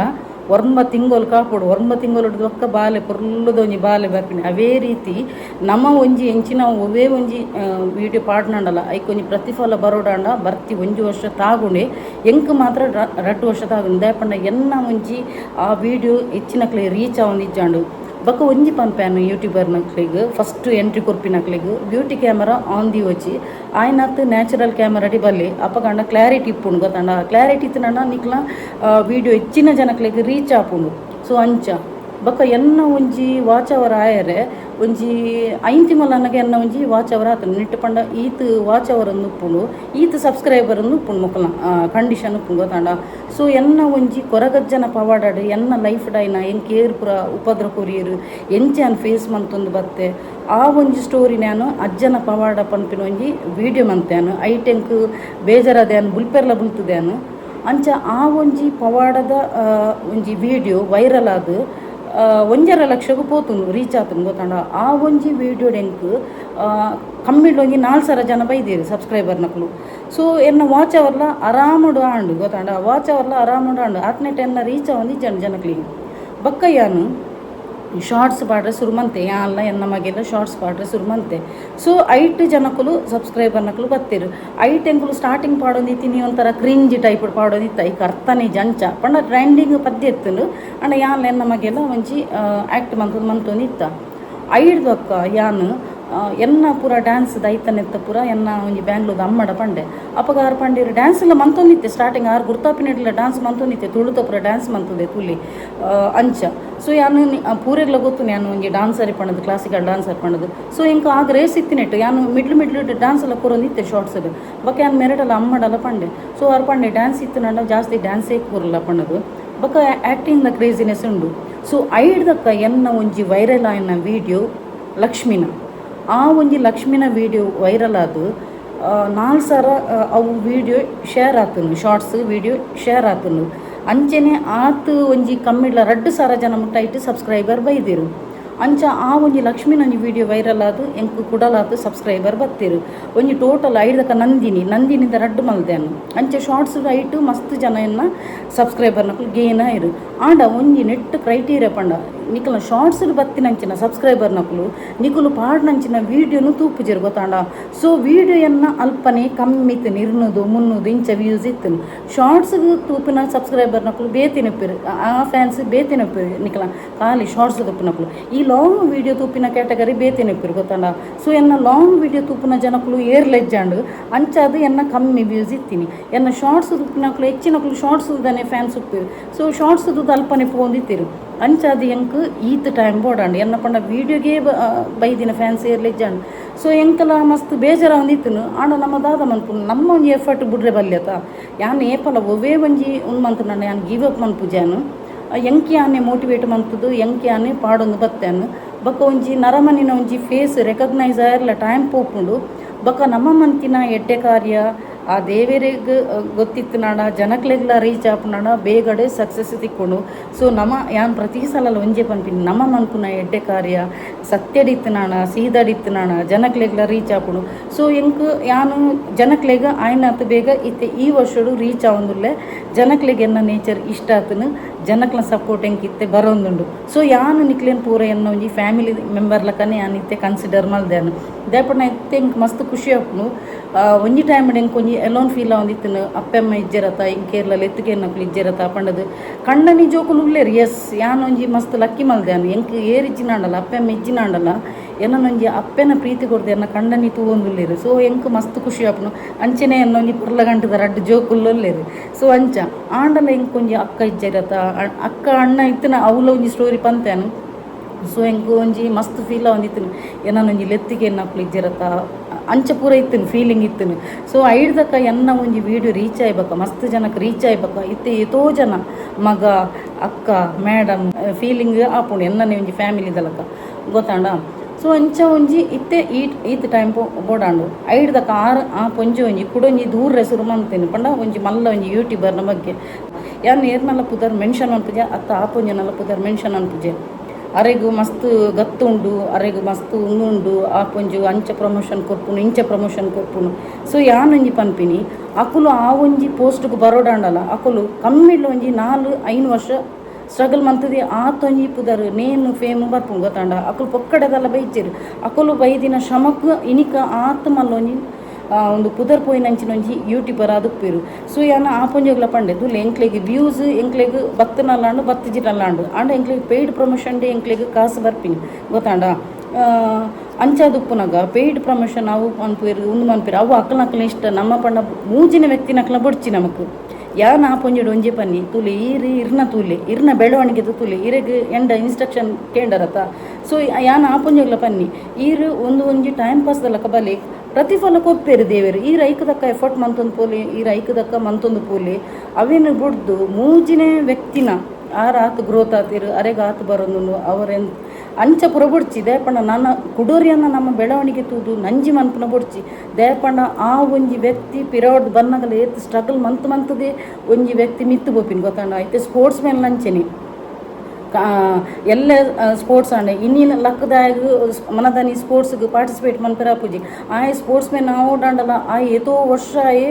9 ತಿಂಗಳು ಕಾಪೋಡು 9 ತಿಂಗಳು ಒಕ್ಕ ಬಾಲೆ ಪುರ್ಲುದ ಒಂಜಿ ಬಾಲೆ ಬರ್ಪಿನಿ ಅವೇ ರೀತಿ ನಮ್ಮ ಒಂಜಿ ಎಂಚಿನ ಒವೇ ಒಂಜಿ ವಿಡಿಯೋ ಪಾಡ್ನಾಂಡಲ್ಲ ಐಕೊಂಜಿ ಪ್ರತಿಫಲ ಬರೋಡಾಂಡ ಬರ್ತಿ 1 ವರ್ಷ ತಾಗುಂಡೆ ಎಂಕ್ ಮಾತ್ರ 2 ವರ್ಷ ತಾಗುಂಡು ದೇಪಂಡ ಎನ್ನ ಒಂಜಿ ಆ ವಿಡಿಯೋ ಹೆಚ್ಚಿನಕ್ಲೆ ರೀಚ್ ಆವೊಂದಿಜ್ಜಾಂಡು ಬೊಕ್ಕ ಒಂಜಿ ಪನ್ಪೇನು ಯೂಟ್ಯೂಬರ್ನಕ್ಲೆಗ್ ಫಸ್ಟ್ ಎಂಟ್ರಿ ಕೊರ್ಪಿನಕ್ಲೆಗ್ ಬ್ಯೂಟಿ ಕ್ಯಾಮರಾ ಆನ್ ದಿ ವಚ್ಚಿ ಆಯ್ನತ್ತು ನ್ಯಾಚುರಲ್ ಕ್ಯಾಮರಾಡಿ ಬಲ್ಲಿ ಅಪ್ಪಗಂಡ ಕ್ಲಾರಿಟಿ ಇಪ್ಪುಂಡು ಗೊತ್ತಾಂಡ ಕ್ಲಾರಿಟಿ ಇತ್ತಿನಂಡ ನಿಕ್ಲ ವಿಡಿಯೋ ಹೆಚ್ಚಿನ ಜನಕ್ಲೆಗ್ ರೀಚ್ ಆಪುಂಡು ಸೊ ಅಂಚ ಬೊಕ್ಕ ಎನ್ನ ಒಂಜಿ ವಾಚ್ ಅವರ್ ಆಯರೆ ಒಂಜಿ 5 ತಿಂಗಳು ನನಗೆ ಎನ್ನ ಒಂಜಿ ವಾಚ್ ಅವರ್ ಆತನು ನೆಟ್ಟು ಪಂಡ ಈತ್ ವಾಚ್ ಅವರ್ ಉಪ್ಪುಂಡು ಈತ್ ಸಬ್ಸ್ಕ್ರೈಬರ್ ಉಪ್ಪುಂಡು ಮೊಕ್ಕಲ ಕಂಡೀಷನ್ ಉಪ್ಪುಂಡು ಗೊತ್ತಾಂಡ ಸೊ ಎನ್ನ ಒಂಜಿ ಕೊರಗಜ್ಜನ ಪವಾಡಾಡು ಎನ್ನ ಲೈಫ್ ಡೈನ ಎಂಕೇರು ಪೂರ ಉಪದ್ರ ಕೊರಿಯರು ಎಂಚೆ ಫೇಸ್ ಮಂತೊಂದು ಬತ್ತೆ ಆ ಒಂಜಿ ಸ್ಟೋರಿ ನಾನು ಅಜ್ಜನ ಪವಾಡ ಪನ್ಪಿನ ಒಂಜಿ ವಿಡಿಯೋ ಮಂತೇನು ಐಟೆಂಕ್ ಬೇಜಾರದೇನು ಬುಲ್ಪೆರ್ಲ ಬುಲ್ತದೇನು ಅಂಚ ಆ ಒಂಜಿ ಪವಾಡದ ಒಂಜಿ ವಿಡಿಯೋ ವೈರಲ್ ಆದು 1.5 ಲಕ್ಷಗೂ ಪೋತುಂಡು ರೀಚ್ ಆತನು ಗೊತ್ತಾಂಡ ಆ ಒಂಜಿ ವಿಡಿಯೋ ಡೆಂಕ್ ಕಮ್ಮಿಡ್ ಒಂಜಿ 4,000 ಜನ ಬೈದೇರು ಸಬ್ಸ್ಕ್ರೈಬರ್ನಕ್ಲು ಸೊ ಎನ್ನ ವಾಚ್ ಅವರ್ಲ ಆರಾಮಡು ಆಂಡು ಗೊತ್ತಾಂಡ ವಾಚ್ ಅವರ್ಲ ಆರಾಮಡು ಆಂಡು ಆತ್ನೆಟ್ ಎನ್ನ ರೀಚ್ ಆವಂದಿ ಜನಕ್ಲಿಗೆ ಬೊಕ್ಕ ಯಾನು ಶಾರ್ಟ್ಸ್ ಪಾಡ್ರೆ ಸುರುಮಂತೆ ಯಾನ್ಲ ಎನ್ನ ಮಗೆಲ್ಲ ಶಾರ್ಟ್ಸ್ ಪಾಡ್ರೆ ಸುರುಮಂತೆ ಸೊ ಐಟ್ ಜನಕ್ಕಲು ಸಬ್ಸ್ಕ್ರೈಬರ್ನಕ್ಕಲು ಬತ್ತೇರು ಐಟ್ ಎಂಕುಲು ಸ್ಟಾರ್ಟಿಂಗ್ ಪಾಡೊಂದಿತ್ತೀನಿ ಒಂಥರ ಕ್ರಿಂಜ್ ಟೈಪ್ ಪಾಡೊಂದಿತ್ತ ಈ ಕರ್ತನೆ ಜಂಚ ಪಂಡ ಟ್ರೆಂಡಿಂಗ್ ಪದ್ಯ ಎತ್ತುಂಡು ಅಂಡ ಯಾನ್ಲ ಎನ್ನ ಮಗೆಲ್ಲ ಒಂಜಿ ಆ್ಯಕ್ಟ್ ಮಂತೊಂದಿತ್ತ ಐಡ್ದೊಕ್ಕ ಯಾನು ಎನ್ನ ಪೂರ ಡ್ಯಾನ್ಸ್ ದೈತನೆತ್ತ ಪೂರ ಎನ್ನ ಒಂಜಿ ಬ್ಯಾಂಗ್ಳೂರ್ದ ಅಮ್ಮಡ ಪಂಡೆ ಅಪಗ ಆರು ಪಂಡೇರು ಡ್ಯಾನ್ಸ್ ಎಲ್ಲ ಮಂತೊಂದಿತ್ತೆ ಸ್ಟಾರ್ಟಿಂಗ್ ಆರು ಗುರ್ತಾಪಿನಿಡ್ಲ ಡ್ಯಾನ್ಸ್ ಮಂತೊಂದಿತ್ತೆ ತುಳುತ ಪೂರ ಡ್ಯಾನ್ಸ್ ಮಂತುದೆ ತುಳಿ ಅಂಚ ಸೊ ಯಾನು ಪೂರೆಗ್ಲ ಗೊತ್ತು ನಾನು ಒಂಜಿ ಡಾನ್ಸರ್ ಪಣ್ಣದು ಕ್ಲಾಸಿಕಲ್ ಡಾನ್ಸರ್ ಪಣ್ಣದು ಸೊ ಇಂಕ ಆಗ ರೇಸ್ ಇತ್ತಿನೆಟ್ಟು ಯಾನು ಮಿಡ್ಲು ಡ್ಯಾನ್ಸ್ ಎಲ್ಲ ಕೂರೊಂದಿತ್ತೆ ಶಾರ್ಟ್ಸ್ ಬೊಕ್ಕ ಯಾನು ಮೆರಟಲ್ಲ ಅಮ್ಮಡಲ್ಲ ಪಂಡೆ ಸೊ ಆರು ಪಂಡೆ ಡ್ಯಾನ್ಸ್ ಇತ್ತು ಜಾಸ್ತಿ ಡ್ಯಾನ್ಸೇ ಕೂರಲ್ಲ ಪಣ್ಣದು ಬೊಕ್ಕ ಆ್ಯಕ್ಟಿಂಗ್ ದ ಕ್ರೇಜಿನೆಸ್ ಉಂಡು ಸೊ ಐಡ್ದಕ್ಕ ಎನ್ನ ಒಂಜಿ ವೈರಲ್ ಆಯ್ನ ವೀಡಿಯೋ ಲಕ್ಷ್ಮಿನ ಆ ಒಂಜಿ ಲಕ್ಷ್ಮಿನ ವೀಡಿಯೋ ವೈರಲ್ ಆದು 4,000 ಅವು ವೀಡಿಯೋ ಶೇರ್ ಆತನು ಶಾರ್ಟ್ಸ್ ವೀಡಿಯೋ ಶೇರ್ ಆತನು ಅಂಚೆನೆ ಆತು ಒಂಜಿ ಕಮ್ಮಿಡ್ಲ 2,000 ಜನ ಮುಟ್ಟಾಯ್ತು ಸಬ್ಸ್ಕ್ರೈಬರ್ ಬೈದಿರು ಅಂಚ ಆ ಒಂಜಿ ಲಕ್ಷ್ಮಿನ ಒಂಜಿ ವೀಡಿಯೋ ವೈರಲ್ ಆದು ಎಂಕ್ ಕುಡಲಾತು ಸಬ್ಸ್ಕ್ರೈಬರ್ ಬತ್ತಿರು ಒಂಜಿ ಟೋಟಲ್ ಐಡ್ದಕ್ಕ ನಂದಿನಿಂದ ರಡ್ಡು ಮಲ್ದೇನು ಅಂಚೆ ಶಾರ್ಟ್ಸ್ ಐಟು ಮಸ್ತ್ ಜನ ಎನ್ನ ಸಬ್ಸ್ಕ್ರೈಬರ್ ನಕಲು ಗೇನ್ ಆಯ್ರು ಆಂಡ ಒಂಜಿ ನೆಟ್ ಕ್ರೈಟೀರಿಯಾ ಪಂಡ ನಿಕಲ ಶಾರ್ಟ್ಸ್ ಬತ್ತಿನಂಚಿನ ಸಬ್ಸ್ಕ್ರೈಬರ್ ನಕಲು ನಿಕುಲು ಪಾಡ್ನಂಚಿನ ವೀಡಿಯೋನು ತೂಪುಜೆರು ಗೊತ್ತಾಂಡ ಸೊ ವೀಡಿಯೋಯನ್ನ ಅಲ್ಪನೆ ಕಮ್ಮಿತ್ತು 200-300 ಇಂಚ ವ್ಯೂಸ್ ಇತ್ತು ಶಾರ್ಟ್ಸ್ ತೂಪಿನ ಸಬ್ಸ್ಕ್ರೈಬರ್ ನಕಲು ಬೇತಿನಪ್ಪಿರು ಆ ಫ್ಯಾನ್ಸ್ ಬೇತಿನಪ್ಪಿರು ನಿಕಲ ಖಾಲಿ ಶಾರ್ಟ್ಸ್ ತೂಪಿನಕಲು ಈ ಲಾಂಗ್ ವೀಡಿಯೋ ತೂಪಿನ ಕ್ಯಾಟಗರಿ ಬೇತಿನಪ್ಪಿರು ಗೊತ್ತಾಂಡ ಸೊ ಎನ್ನ ಲಾಂಗ್ ವೀಡಿಯೋ ತೂಪಿನ ಜನಕಲು ಏರ್ಲೆಜ್ಜಾಂಡು ಅಂಚಾದು ಎನ್ನ ಕಮ್ಮಿ ವ್ಯೂಸ್ ಇತ್ತೀನಿ ಎನ್ನ ಶಾರ್ಟ್ಸ್ ತೂಪಿನಕಲು ಹೆಚ್ಚಿನಕಲು ಶಾರ್ಟ್ಸ್ ದನೆ ಫ್ಯಾನ್ಸ್ ಉಪ್ಪಿರು ಸೊ ಶಾರ್ಟ್ಸ್ ಅಲ್ಪನೆ ಪೋಂದಿತ್ತಿರು ಅಂಚಾದು ಎಂಕ್ ಈತ್ ಟೈಮ್ ಬೋಡಾಂಡು ಎನ್ನ ಪಂಡ ವೀಡಿಯೋಗೆ ಬೈದಿನ ಫ್ಯಾನ್ಸ್ ಇರ್ಲಿಜ್ಜಾಂಡು ಸೊ ಎಂಕಲ ಮಸ್ತ್ ಬೇಜಾರ ಒಂದಿತ್ತು ಆಂಡ ನಮ್ಮ ದಾದ ಮನ್ಪುನು ನಮ್ಮ ಒಂಜಿ ಎಫರ್ಟ್ ಬುಡ್ರೆ ಬಲ್ಯತ ಯಾನು ಏಪಲ ಒವೇ ಒಂಜಿ ಉಂದು ನಾನು ಯಾನು ಗಿವ್ ಅಪ್ ಮನ್ಪುಜಾನು ಎಂಕಿ ಆನೆ ಮೋಟಿವೇಟ್ ಮನ್ಪುದು ಎಂಕಿ ಆನೆ ಪಾಡೊಂದು ಬತ್ತಾನು ಬೊಕ್ಕ ಒಂಜಿ ನರಮನಿನ ಒಂಜಿ ಫೇಸ್ ರೆಕಗ್ನೈಸ್ ಆಯರ್ಲ ಟೈಮ್ ಪೋಪುಂಡು ಬೊಕ್ಕ ನಮ್ಮ ಮಂತಿನ ಎಡ್ಡೆ ಕಾರ್ಯ ಆ ದೇವೇರಿಗೆ ಗೊತ್ತಿತ್ತು ನಾಡ ಜನಕ್ಲೆಗ್ಲ ರೀಚ್ ಆಪುನಾಡ ಬೇಗಡೆ ಸಕ್ಸಸ್ ತಿಕ್ಕೊಂಡು ಸೊ ನಮ್ಮ ಯಾನ್ ಪ್ರತಿ ಸಲ ಒಂಜೆ ಪನ್ಪಿನಿ ನಮ್ಮ ಮನ್ಪುನ ಎಡ್ಡೆ ಕಾರ್ಯ ಸತ್ಯಡಿತ್ತು ನಾಣ ಸೀದಡಿತ್ತು ನಾಣ ಜನಕ್ಲೆಗ್ಲ ರೀಚ್ ಆಪುಡು ಸೊ ಎಂಕ್ ಯಾನು ಜನಕ್ಲೆಗ ಆಯ್ನಾತು ಬೇಗ ಇತ್ತೆ ಈ ವರ್ಷಡು ರೀಚ್ ಆವೊಂದುಲ್ಲೆ ಜನಕ್ಲೆಗೆ ಎನ್ನ ನೇಚರ್ ಇಷ್ಟ ಆತನು ಜನಕ್ಲ ಸಪೋರ್ಟ್ ಎಂಕ್ ಇತ್ತೆ ಬರೋಂದುಂಡು ಸೊ ಯಾನು ನಿಕ್ಲೇನು ಪೂರ ಎನ್ನ ಒಂಜಿ ಫ್ಯಾಮಿಲಿ ಮೆಂಬರ್ ಲಕ್ಕನೆ ಯಾನ್ ಇತ್ತೆ ಕನ್ಸಿಡರ್ ಮಲ್ದೇನು ದೇಪಣ್ಣ ಇತ್ತೆ ಎಂಕ್ ಮಸ್ತ್ ಖುಷಿ ಆಪುನು ಒಂಜಿ ಟೈಮ್ ಎಂಕ್ ಒಂಜಿ ಎಲೋನ್ ಫೀಲ್ ಆವೊಂದಿತ್ತು ಅಪ್ಪೆಮ್ಮ ಇಜ್ಜರತ ಇಂಕೇರ್ಲ ಎತ್ತುಗೆ ನಕ್ಲು ಇಜ್ಜರತ ಪಂಡದು ಕಂಡನಿ ಜೋಕುಲು ಉಳ್ಳೇರು ಎಸ್ ಯಾನು ಒಂಜಿ ಮಸ್ತ್ ಲಕ್ಕಿ ಮಲ್ದೇನು ಎಂಕ್ ಏರಿಜ್ಜಿನಾಂಡಲ್ಲ ಅಪ್ಪೆಮ್ಮ ಇಜ್ಜಿನಾಂಡಲ್ಲ ಎನ್ನೊಂಜಿ ಅಪ್ಪೆನ ಪ್ರೀತಿ ಕೊಡ್ದೆ ಎನ್ನ ಕಂಡನಿ ತೂವೊಂದುಲ್ಲೇರು ಸೊ ಎಂಕ್ ಮಸ್ತ್ ಖುಷಿ ಆಪುನು ಅಂಚನೆ ಎನ್ನೊಂಜಿ ಪುರ್ಲ ಗಂಟದ ರಡ್ಡು ಜೋಕುಲ್ಲೊಲ್ಲೇರು ಸೊ ಅಂಚ ಆಂಡಲ ಎಂಕ್ ಒಂಜಿ ಅಕ್ಕ ಇಜ್ಜರತ ಅಕ್ಕ ಅಣ್ಣ ಇತ್ತಿನ ಅವಲ ಒಂಜಿ ಸ್ಟೋರಿ ಪಂತೇನು ಸೊ ಎಂಕ್ ಒಂಜಿ ಮಸ್ತ್ ಫೀಲ್ ಆವೊಂದಿತ್ತು ಏನೊಂಜಿ ಲೆತ್ತಿಗೆ ನಕ್ಲು ಇಜ್ಜರತ ಅಂಚ ಪೂರ ಇತ್ತು ಫೀಲಿಂಗ್ ಇತ್ತು ಸೊ ಐಡ್ದಕ್ಕ ಎನ್ನ ಒಂಜಿ ವೀಡಿಯೋ ರೀಚ್ ಆಯ್ಬೇಕ ಮಸ್ತ್ ಜನಕ್ಕೆ ರೀಚ್ ಆಯ್ಬೇಕ ಇತ್ತೆ ಎತೋ ಜನ ಮಗ ಅಕ್ಕ ಮೇಡಮ್ ಫೀಲಿಂಗ್ ಆಪುಂಡು ಎನ್ನನೆ ಒಂಜಿ ಫ್ಯಾಮಿಲಿದಲಕ ಗೊತ್ತಾಂಡ ಸೊ ಅಂಚ ಒಂಜಿ ಇತ್ತೆ ಈತ್ ಟೈಮ್ ಬೋಡಾಂಡು ಐಡ್ದಕ್ಕ ಆ ಪೊಂಜಿ ಒಂಜಿ ಕುಡೊಂಜಿ ದೂರ ಹೆಸರು ಮಂತೇನೆ ಪಂಡ ಒಂಜಿ ಮಲ್ಲ ಒಂಜಿ ಯೂಟ್ಯೂಬರ್ನ ಬಗ್ಗೆ ಯಾನ್ ಏರ್ನಲ್ಲ ಪುದರ್ ಮೆನ್ಷನ್ ಅನ್ಪುಜೆ ಅತ್ತ ಆ ಪೊಂಜನಲ್ಲ ಪುದರ್ ಮೆನ್ಷನ್ ಅನ್ಪುಜೆ ಅರೆಗು ಮಸ್ತ್ ಗತ್ತುಂಡು ಅರೆಗು ಮಸ್ತ್ ಉಂಡು ಆ ಪೊಂಜು ಅಂಚ ಪ್ರಮೋಷನ್ ಕೊರ್ಪುನು ಇಂಚ ಪ್ರಮೋಷನ್ ಕೊರ್ಪುನು ಸೊ ಯಾನೊಂಜಿ ಪನ್ಪಿನಿ ಅಕುಲು ಆ ಒಂಜಿ ಪೋಸ್ಟ್ಗೆ ಬರೋಡಾಂಡಲ್ಲ ಅಕುಲು ಕಮ್ಮಿಡ್ಲ ಒಂಜಿ 4-5 ವರ್ಷ ಸ್ಟ್ರಗಲ್ ಮಂತದಿ ಆತೊಂಜಿ ಪುದರ್ ನೇನು ಫೇಮು ಬರ್ಪುಂಡು ಗೊತ್ತಾಂಡ ಅಕುಲು ಪೊಕ್ಕಡೆದಲ್ಲ ಬೈಚೇರು ಅಕುಲು ಬೈದಿನ ಶ್ರಮಕ್ಕೆ ಇನಿಕ ಆತ ಮಲ್ಲೊಂಜಿ ಒಂದು ಪುದರ್ ಪೋಯಿನಂಚಿನ ಒಂಜಿ ಯೂಟ್ಯೂಬರ್ ಆದುಪ್ಪೇರು ಸೊ ಯಾನ ಆ ಪೊಂಜೋಗ್ಲ ಪಂಡೆ ದುಲ್ಲೆ ಎಂಕ್ಲೆಗ್ ವ್ಯೂಸ್ ಎಂಕ್ಲೆಗ್ ಬತ್ತನಲ್ಲಾಂಡು ಬತ್ತಜಿಟಲ್ಲಾಂಡು ಆಂಡ ಎಂಕ್ಲೆಗ್ ಪೇಯ್ಡ್ ಪ್ರಮೋಷನ್ ಡೇ ಎಂಕ್ಲೆಗ್ ಕಾಸು ಬರ್ಪಿನಿ ಗೊತ್ತಾಂಡ ಅಂಚಾದುಪ್ಪುನಾಗ ಪೇಯ್ಡ್ ಪ್ರಮೋಷನ್ ಅವು ಮನ್ಪುವೆರು ಒಂದು ಮನ್ಪೇರು ಅವು ಅಕ್ಕಲಕ್ಕಲ ಇಷ್ಟ ನಮ್ಮ ಪಂಡ ಮೂಜಿನ ವ್ಯಕ್ತಿ ನಕ್ಲ ಬೊಡ್ಚಿ ನಮಕ್ ಯಾನ್ ಆ ಪೊಂಜೋಡು ಒಂಜಿ ಪನ್ನಿ ತುಲೆ ಇರ್ನ ತೂಲೆ ಇರ್ನ ಬೆಳವಣಿಗೆದು ತುಲೆ ಇರೆಗ್ ಎಂಡ ಇನ್ಸ್ಟ್ರಕ್ಷನ್ ಕೇಂಡರತ ಸೊ ಯಾನ್ ಆ ಪೊಂಜೋಗ್ಲ ಪನ್ನಿ ಒಂಜಿ ಟೈಮ್ ಪಾಸ್ ದಲಕ ಬಲಿ ಪ್ರತಿಫಲ ಕೊಪ್ಪೇರು ದೇವೇರು ಈ ರೈಕದಕ್ಕ ಎಫರ್ಟ್ ಮಂತೊಂದು ಪೋಲೆ ಈ ರೈಕದಕ್ಕ ಮಂತೊಂದು ಪೋಲೆ ಅವೇನು ಬುಡ್ದು ಮೂಜಿನೇ ವ್ಯಕ್ತಿನ ಆತು ಗ್ರೋತ್ ಆತಿರು ಅರೆಗೆ ಆತು ಬರೋನು ಅವರೇನು ಅಂಚ ಪುರ ಬುಡ್ಚಿ ದಯಪಂಡ ನನ್ನ ಕುಡೋರಿಯನ್ನ ನಮ್ಮ ಬೆಳವಣಿಗೆ ತೂದು ನಂಜಿ ಮನ್ಪುನ ಬುಡ್ಚಿ ದಯಪಂಡ ಆ ಒಂಜಿ ವ್ಯಕ್ತಿ ಪಿರೋಡ್ ಬನ್ನಗಲ ಏತ್ ಸ್ಟ್ರಗಲ್ ಮಂತದೇ ಒಂಜಿ ವ್ಯಕ್ತಿ ಮಿತ್ತು ಬೋಪಿನ ಗೊತ್ತಾಂಡ ಐತೆ ಸ್ಪೋರ್ಟ್ಸ್ ಮ್ಯಾನ್ ಲಂಚೆನಿ ಎಲ್ಲ ಸ್ಪೋರ್ಟ್ಸ್ ಆಂಡೆ ಇನ್ನಿನ ಲಕ್ಕದಾಗ ಮನದಾನಿ ಸ್ಪೋರ್ಟ್ಸ್ಗೆ ಪಾರ್ಟಿಸಿಪೇಟ್ ಮನ್ಪೆರ ಪೂಜಿ ಆಯ್ ಸ್ಪೋರ್ಟ್ಸ್ ಮ್ಯಾನ್ ಆವೋಡಾಂಡಲ ಆಯ್ ಏತೋ ವರ್ಷ ಆಯೆ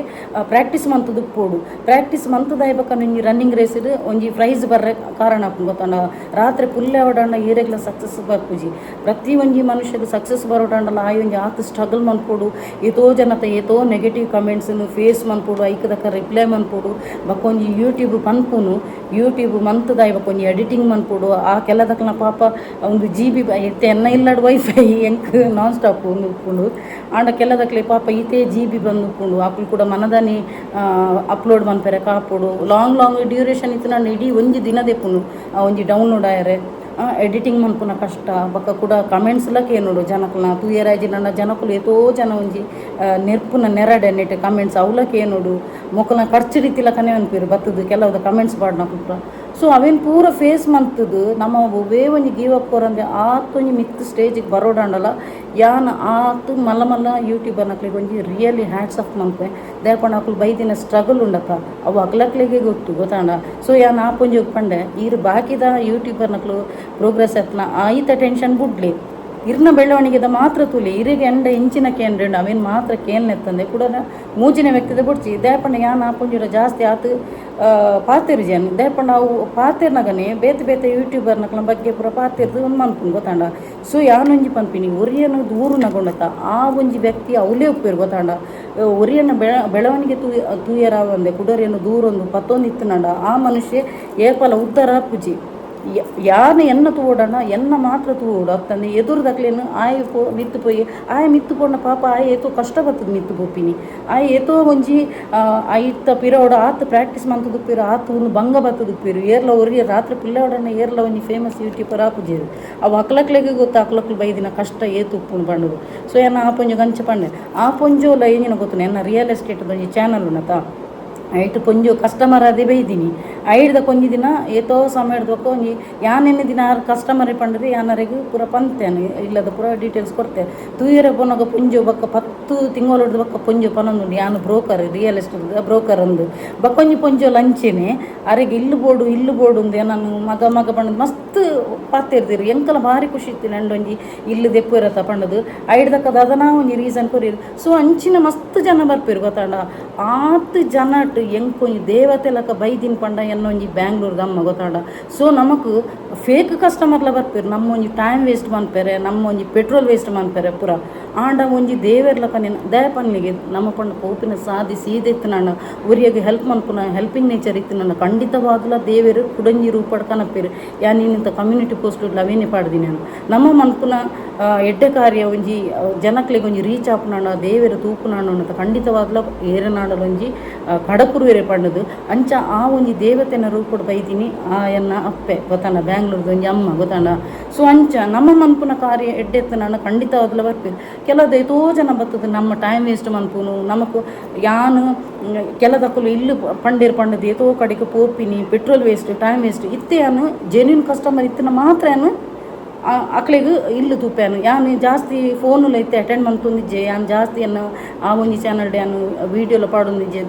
ಪ್ರಾಕ್ಟೀಸ್ ಮಂತದ್ದು ಪೋಡು ಪ್ರಾಕ್ಟೀಸ್ ಮಂತದ ಆಯ್ಬೇಕಂದ್ರೆ ಒಂಜಿ ರನ್ನಿಂಗ್ ರೇಸಿಡ್ ಒಂಜಿ ಪ್ರೈಸ್ ಬರ್ರೆ ಕಾರಣ ಆಪುಂಡು ಗೊತ್ತಾಂಡ ರಾತ್ರಿ ಪುಲ್ಲೆ ಆವಡಾಂಡ ಈರೆಗ್ಲ ಸಕ್ಸಸ್ ಬರ್ಪುಜಿ ಪ್ರತಿ ಒಂಜಿ ಮನುಷ್ಯಗೆ ಸಕ್ಸಸ್ ಬರೋಡಾಂಡಲ ಆಯ್ ಒಂಜಿ ಆತ ಸ್ಟ್ರಗಲ್ ಮನ್ಪೋಡು ಏತೋ ಜನತ ಏತೋ ನೆಗೆಟಿವ್ ಕಮೆಂಟ್ಸನ್ನು ಫೇಸ್ ಮನ್ಪೋಡು ಐಕದಕ್ಕ ರಿಪ್ಲೈ ಮನ್ಪೋಡು ಬಕ್ಕೊಂಜಿ ಯೂಟ್ಯೂಬ್ ಪನ್ಪುನು ಯೂಟ್ಯೂಬ್ ಮಂತದ ಆಯ್ಬೇಕು ಒಂಜಿ ಎಡಿಟಿಂಗ್ ಮನ್ಪು ಮನ್ಪೋಡು ಆ ಕೆಲದಕ್ಲ ಪಾಪ ಒಂದು GB ಇತ್ತೆ ಎನ್ನ ಇಲ್ಲಡ್ ವೈಫೈ ಎಂಕ್ ನಾನ್ ಸ್ಟಾಪ್ ಒಂದು ಉಪ್ಪುಂಡು ಆಂಡ ಕೆಲದಕ್ಲೆ ಪಾಪ ಈತೆ GB ಬಂದು ಉಪ್ಪುಂಡು ಅಕ್ಲು ಕೂಡ ಮನದಾನಿ ಅಪ್ಲೋಡ್ ಮನ್ಪೆರೆ ಕಾಪೋಡು ಲಾಂಗ್ ಡ್ಯೂರೇಷನ್ ಇತ್ತು ನಾನು ಇಡೀ ಒಂಜಿ ದಿನದೆಪ್ಪುಂಡು ಒಂಜಿ ಡೌನ್ಲೋಡ್ ಆಯರೆ ಎಡಿಟಿಂಗ್ ಮನ್ಪುನ ಕಷ್ಟ ಬೊಕ್ಕ ಕೂಡ ಕಮೆಂಟ್ಸ್ಲ ಕೇನೋಡು ಜನಕಲ್ನ ತೂಯರಾಜಿ ನನ್ನ ಜನಕುಲು ಎತೋ ಜನ ಒಂಜಿ ನೆರ್ಪುನ ನೆರಡೆ ನೆಟ್ಟೆ ಕಮೆಂಟ್ಸ್ ಅವಲ ಕೇನೋಡು ಮೊಕ್ಕಲ್ನ ಖರ್ಚು ರೀತಿಲ ಕನೆ ಅನ್ಪಿರು ಬತ್ತದು ಕೆಲವ್ದ ಕಮೆಂಟ್ಸ್ ಪಾಡ್ನ ಕುಟ್ರ ಸೊ ಅವೇನು ಪೂರ ಫೇಸ್ ಮಂತದ್ದು ನಮ್ಮ ಒಬ್ಬೇ ಒಂಜಿ ಗೀವ್ ಅಪ್ ಕೊರಂದೆ ಆತೊಂಜಿ ಮಿತ್ ಸ್ಟೇಜಿಗೆ ಬರೋಡಂಡಲ್ಲ ಯಾನ್ ಆತು ಮಲ್ಲ ಮಲ್ಲ ಯೂಟ್ಯೂಬರ್ನಕ್ಲಿಗೆ ಒಂಜಿ ರಿಯಲಿ ಹ್ಯಾಟ್ಸ್ ಆಫ್ ಮನ್ಪೆ ದೇರ್ಪಂಡ ಅಕ್ಲು ಬೈದಿನ ಸ್ಟ್ರಗಲ್ ಉಂಡಕ್ಕ ಅವು ಅಕ್ಲಕ್ಲಿಗೆ ಗೊತ್ತಾಂಡ ಸೊ ಯಾನ್ ಆಪೊಂಜಿ ಪಂಡೆ ಈರು ಬಾಕಿದ ಯೂಟ್ಯೂಬರ್ನಕ್ಲು ಪ್ರೋಗ್ರೆಸ್ ಎತ್ತನ ಈತ ಟೆನ್ಷನ್ ಬುಡ್ಲಿ ಇರ್ನ ಬೆಳವಣಿಗೆದ ಮಾತ್ರ ತುಲಿ ಇರಿಗೆ ಎಂಡ ಇಂಚಿನ ಕೇಂದ್ರ ಅವೇನು ಮಾತ್ರ ಕೇನ್ನೆತ್ತಂದೆ ಕೂಡ ಮೂಜಿನ ವ್ಯಕ್ತಿದ ಬುಡ್ಚಿ ದೇಪಣ್ಣ ಯಾನ್ ಆಪುಂಜುರ ಜಾಸ್ತಿ ಆತು ಪಾತಿರು ಜನ ದೇಪಣ್ಣ ಅವು ಪಾತಿರ್ನಗನೆ ಬೇತೆ ಯೂಟ್ಯೂಬರ್ನಕ್ಲ ಬಗ್ಗೆ ಪೂರ ಪಾತಿರ್ದು ಒಂದು ಮನ್ಪುನ್ ಗೊತ್ತಾಂಡ ಸೊ ಯಾನೊಂಜಿ ಪನ್ಪಿನಿ ಒರಿಯನು ದೂರು ನಗೊಂಡತ್ತ ಆ ಒಂಜಿ ವ್ಯಕ್ತಿ ಅವಲೇ ಉಪ್ಪಿರು ಗೊತ್ತಾಂಡ ಒರಿಯನ್ನ ಬೆಳವಣಿಗೆ ತೂಯರಾವಂದೆ ಕುಡರಿಯನ್ನು ದೂರೊಂದು ಪತ್ತೊಂದು ಇತ್ತನಂಡ ಆ ಮನುಷ್ಯ ಏಪಲ ಉದ್ಧಾರ ಪುಜಿ ಯಾರು ಎನ್ನ ತೂಡಣ ಎನ್ನ ಮಾತ್ರ ತೂಡು ಅತ್ತಂದು ಎದುರುದಕ್ಲೇನು ಆಯ್ ಮಿತ್ತು ಪೋಯಿ ಆಯ್ ಮಿತ್ತು ಪೋಂಡ ಪಾಪ ಆಯ್ ಏತೋ ಕಷ್ಟ ಬರ್ತದೆ ಮಿತ್ತು ಪೋಪಿನಿ ಆಯ್ ಏತೋ ಒಂಜಿ ಐತ ಪಿರೋಡ ಆತು ಪ್ರಾಕ್ಟೀಸ್ ಮಂತದುಪ್ಪಿರು ಆತು ಒಂದು ಭಂಗ ಬರ್ತದುಪ್ಪಿರು ಏರ್ಲ ಒರಿಗೆ ರಾತ್ರಿ ಪಿಲ್ಲೋಡನೆ ಏರ್ಲ ಒಂಜಿ ಫೇಮಸ್ ಯೂಟ್ಯೂಬರ್ ಆಪುಜೇರು ಅವು ಅಕ್ಲಕ್ಲೆಗೆ ಗೊತ್ತು ಅಕ್ಲಕ್ಲು ಬೈದಿನ ಕಷ್ಟ ಏತು ಉಪ್ಪುನು ಬಂಡದು ಸೊ ಎನ್ನ ಆಪೊಂಜು ಗಂಚ ಪಂಡೆ ಆಪೊಂಜೋಲ ಏನಿನ ಗೊತ್ತು ಎನ್ನ ರಿಯಲ್ ಎಸ್ಟೇಟ್ ಒಂಜಿ ಚಾನಲ್ ಉನ್ನತ ಐಟ್ ಪೊಂಜು ಕಸ್ಟಮರ್ ಅದೇ ಬೈದಿನಿ ಐಡ್ದ ಕೊಂಜಿ ದಿನ ಏತೋ ಸಮಯದ ಒಂಜಿ ಯಾನೆನ್ನೆ ದಿನ ಆರು ಕಸ್ಟಮರ್ ಪಂಡದೆ ಯಾನರೆಗೂ ಪೂರ ಪಂತೇನೆ ಇಲ್ಲದ ಪೂರ ಡೀಟೇಲ್ಸ್ ಕೊಡ್ತೆ ತೂಯರೆ ಪೊನಗ ಪೊಂಜು ಬಕ್ಕ 10 ತಿಂಗಳೊಡ್ದು ಬಕ್ಕ ಪೊಂಜು ಪನೊಂದುಂಡು ಯಾನು ಬ್ರೋಕರ್ ರಿಯಲ್ ಎಸ್ಟೇಟ್ ಬ್ರೋಕರ್ ಅಂದು ಬಕ್ಕೊಂಜಿ ಪೊಂಜು ಲಂಚೆನೆ ಅರೆಗೆ ಇಲ್ಲು ಬೋಡು ಉಂದೆ ನಾನು ಮಗ ಪಂಡದು ಮಸ್ತ್ ಪಾತಿರ್ದಿರು ಎಂಕಲ ಭಾರಿ ಖುಷಿ ಇತ್ತು ನಂಡೊಂಜಿ ಇಲ್ಲು ದೆಪ್ಪುರತ್ತ ಪಂಡದು ಐಡ್ದಕ್ಕದ ಅದನ ಒಂಜಿ ರೀಸನ್ ಕೊರಿರು ಸೊ ಅಂಚಿನ ಮಸ್ತ್ ಜನ ಬರ್ಪಿರು ಗೊತ್ತಾಂಡ ಆತು ಜನ ಎಂಕೊಂಜಿ ದೇವತೆ ಲಕ ಬೈದಿನ ಪಂಡ ಎನ್ನೊಂಜಿ ಬ್ಯಾಂಗ್ಳೂರ್ದ ಅಮ್ಮ ಗೊತ್ತಾಂಡ ಸೊ ನಮಕ್ ಫೇಕ್ ಕಸ್ಟಮರ್ಲ ಬರ್ಪೇರು ನಮ್ಮ ಒಂಜಿ ಟೈಮ್ ವೇಸ್ಟ್ ಮನ್ಪೇರೆ ನಮ್ಮ ಒಂಜಿ ಪೆಟ್ರೋಲ್ ವೇಸ್ಟ್ ಮನ್ಪೇರೆ ಪೂರ ಆಂಡ ಒಂಜಿ ದೇವೇರ್ಲಕ ದಯಪನ್ನಿಗೆ ನಮ್ಮ ಪಂಡ ಪೋಪಿನ ಸಾಧಿ ಸೀದೆತ್ತು ನಾನು ಉರಿಯಾಗಿ ಹೆಲ್ಪ್ ಮನ್ಪುನ ಹೆಲ್ಪಿಂಗ್ ನೇಚರ್ ಇತ್ತು ನನ್ನ ಖಂಡಿತವಾಗಲ ದೇವೇರು ಕುಡಂಜಿ ರೂಪಡ್ ಕನಪೇರು ಯಾನಿಂತ ಕಮ್ಯುನಿಟಿ ಪೋಸ್ಟ್ ಅವೇನೇ ಪಾಡ್ದಿನಿ ನಾನು ನಮ್ಮ ಮನ್ಪುನ ಎಡ್ಡೆ ಕಾರ್ಯ ಒಂಜಿ ಜನಕ್ಲಿಗೆ ಒಂಜಿ ರೀಚ್ ಆಪುನಾಣ ದೇವೇರು ತೂಪುನಾಣ ಅಂತ ಖಂಡಿತವಾಗಲ ಏರನಾಡಲು ಒಂಜಿ ಕಡಪುರುವೆರೆ ಪಂಡದು ಅಂಚ ಆ ಒಂಜಿ ದೇವತೆನ ರೂಪಡ್ ಬೈದಿನಿ ಆ ಎನ್ನ ಅಪ್ಪೆ ಗೊತ್ತಾಂಡ ಬ್ಯಾಂಗ್ಳೂರ್ದು ಒಂಜಿ ಅಮ್ಮ ಗೊತ್ತಾಂಡ ಸೊ ಅಂಚ ನಮ್ಮ ಮನ್ಪುನ ಕಾರ್ಯ ಎಡ್ಡೆತ್ತು ನಾನು ಖಂಡಿತವಾಗಲ ಬರ್ಪೇರು ಕೆಲದ ಎಷ್ಟೋ ಜನ ಬರ್ತದೆ ನಮ್ಮ ಟೈಮ್ ವೇಸ್ಟ್ ಮನ್ಪುನು ನಮಕು ಯಾನು ಕೆಲದಕ್ಕಲು ಇಲ್ಲು ಪಂಡದು ಏತೋ ಕಡೆಗೆ ಪೋಪಿನಿ ಪೆಟ್ರೋಲ್ ವೇಸ್ಟ್ ಟೈಮ್ ವೇಸ್ಟ್ ಇತ್ತೇನು ಜೆನ್ಯೂನ್ ಕಸ್ಟಮರ್ ಇತ್ತಿನ ಮಾತ್ರ ಅಕ್ಲೆಗ್ ಇಲ್ಲು ತೂಪೇನು ಯಾನು ಜಾಸ್ತಿ ಫೋನುಲ ಇತ್ತೆ ಅಟೆಂಡ್ ಮಂತೊಂದಿಜ್ಜೆ ಯಾನು ಜಾಸ್ತಿ ಅನ್ನು ಆ ಒಂಜಿ ಚಾನಲ್ ಯಾನು ವೀಡಿಯೋಲ ಪಾಡೊಂದಿಜ್ಜೆ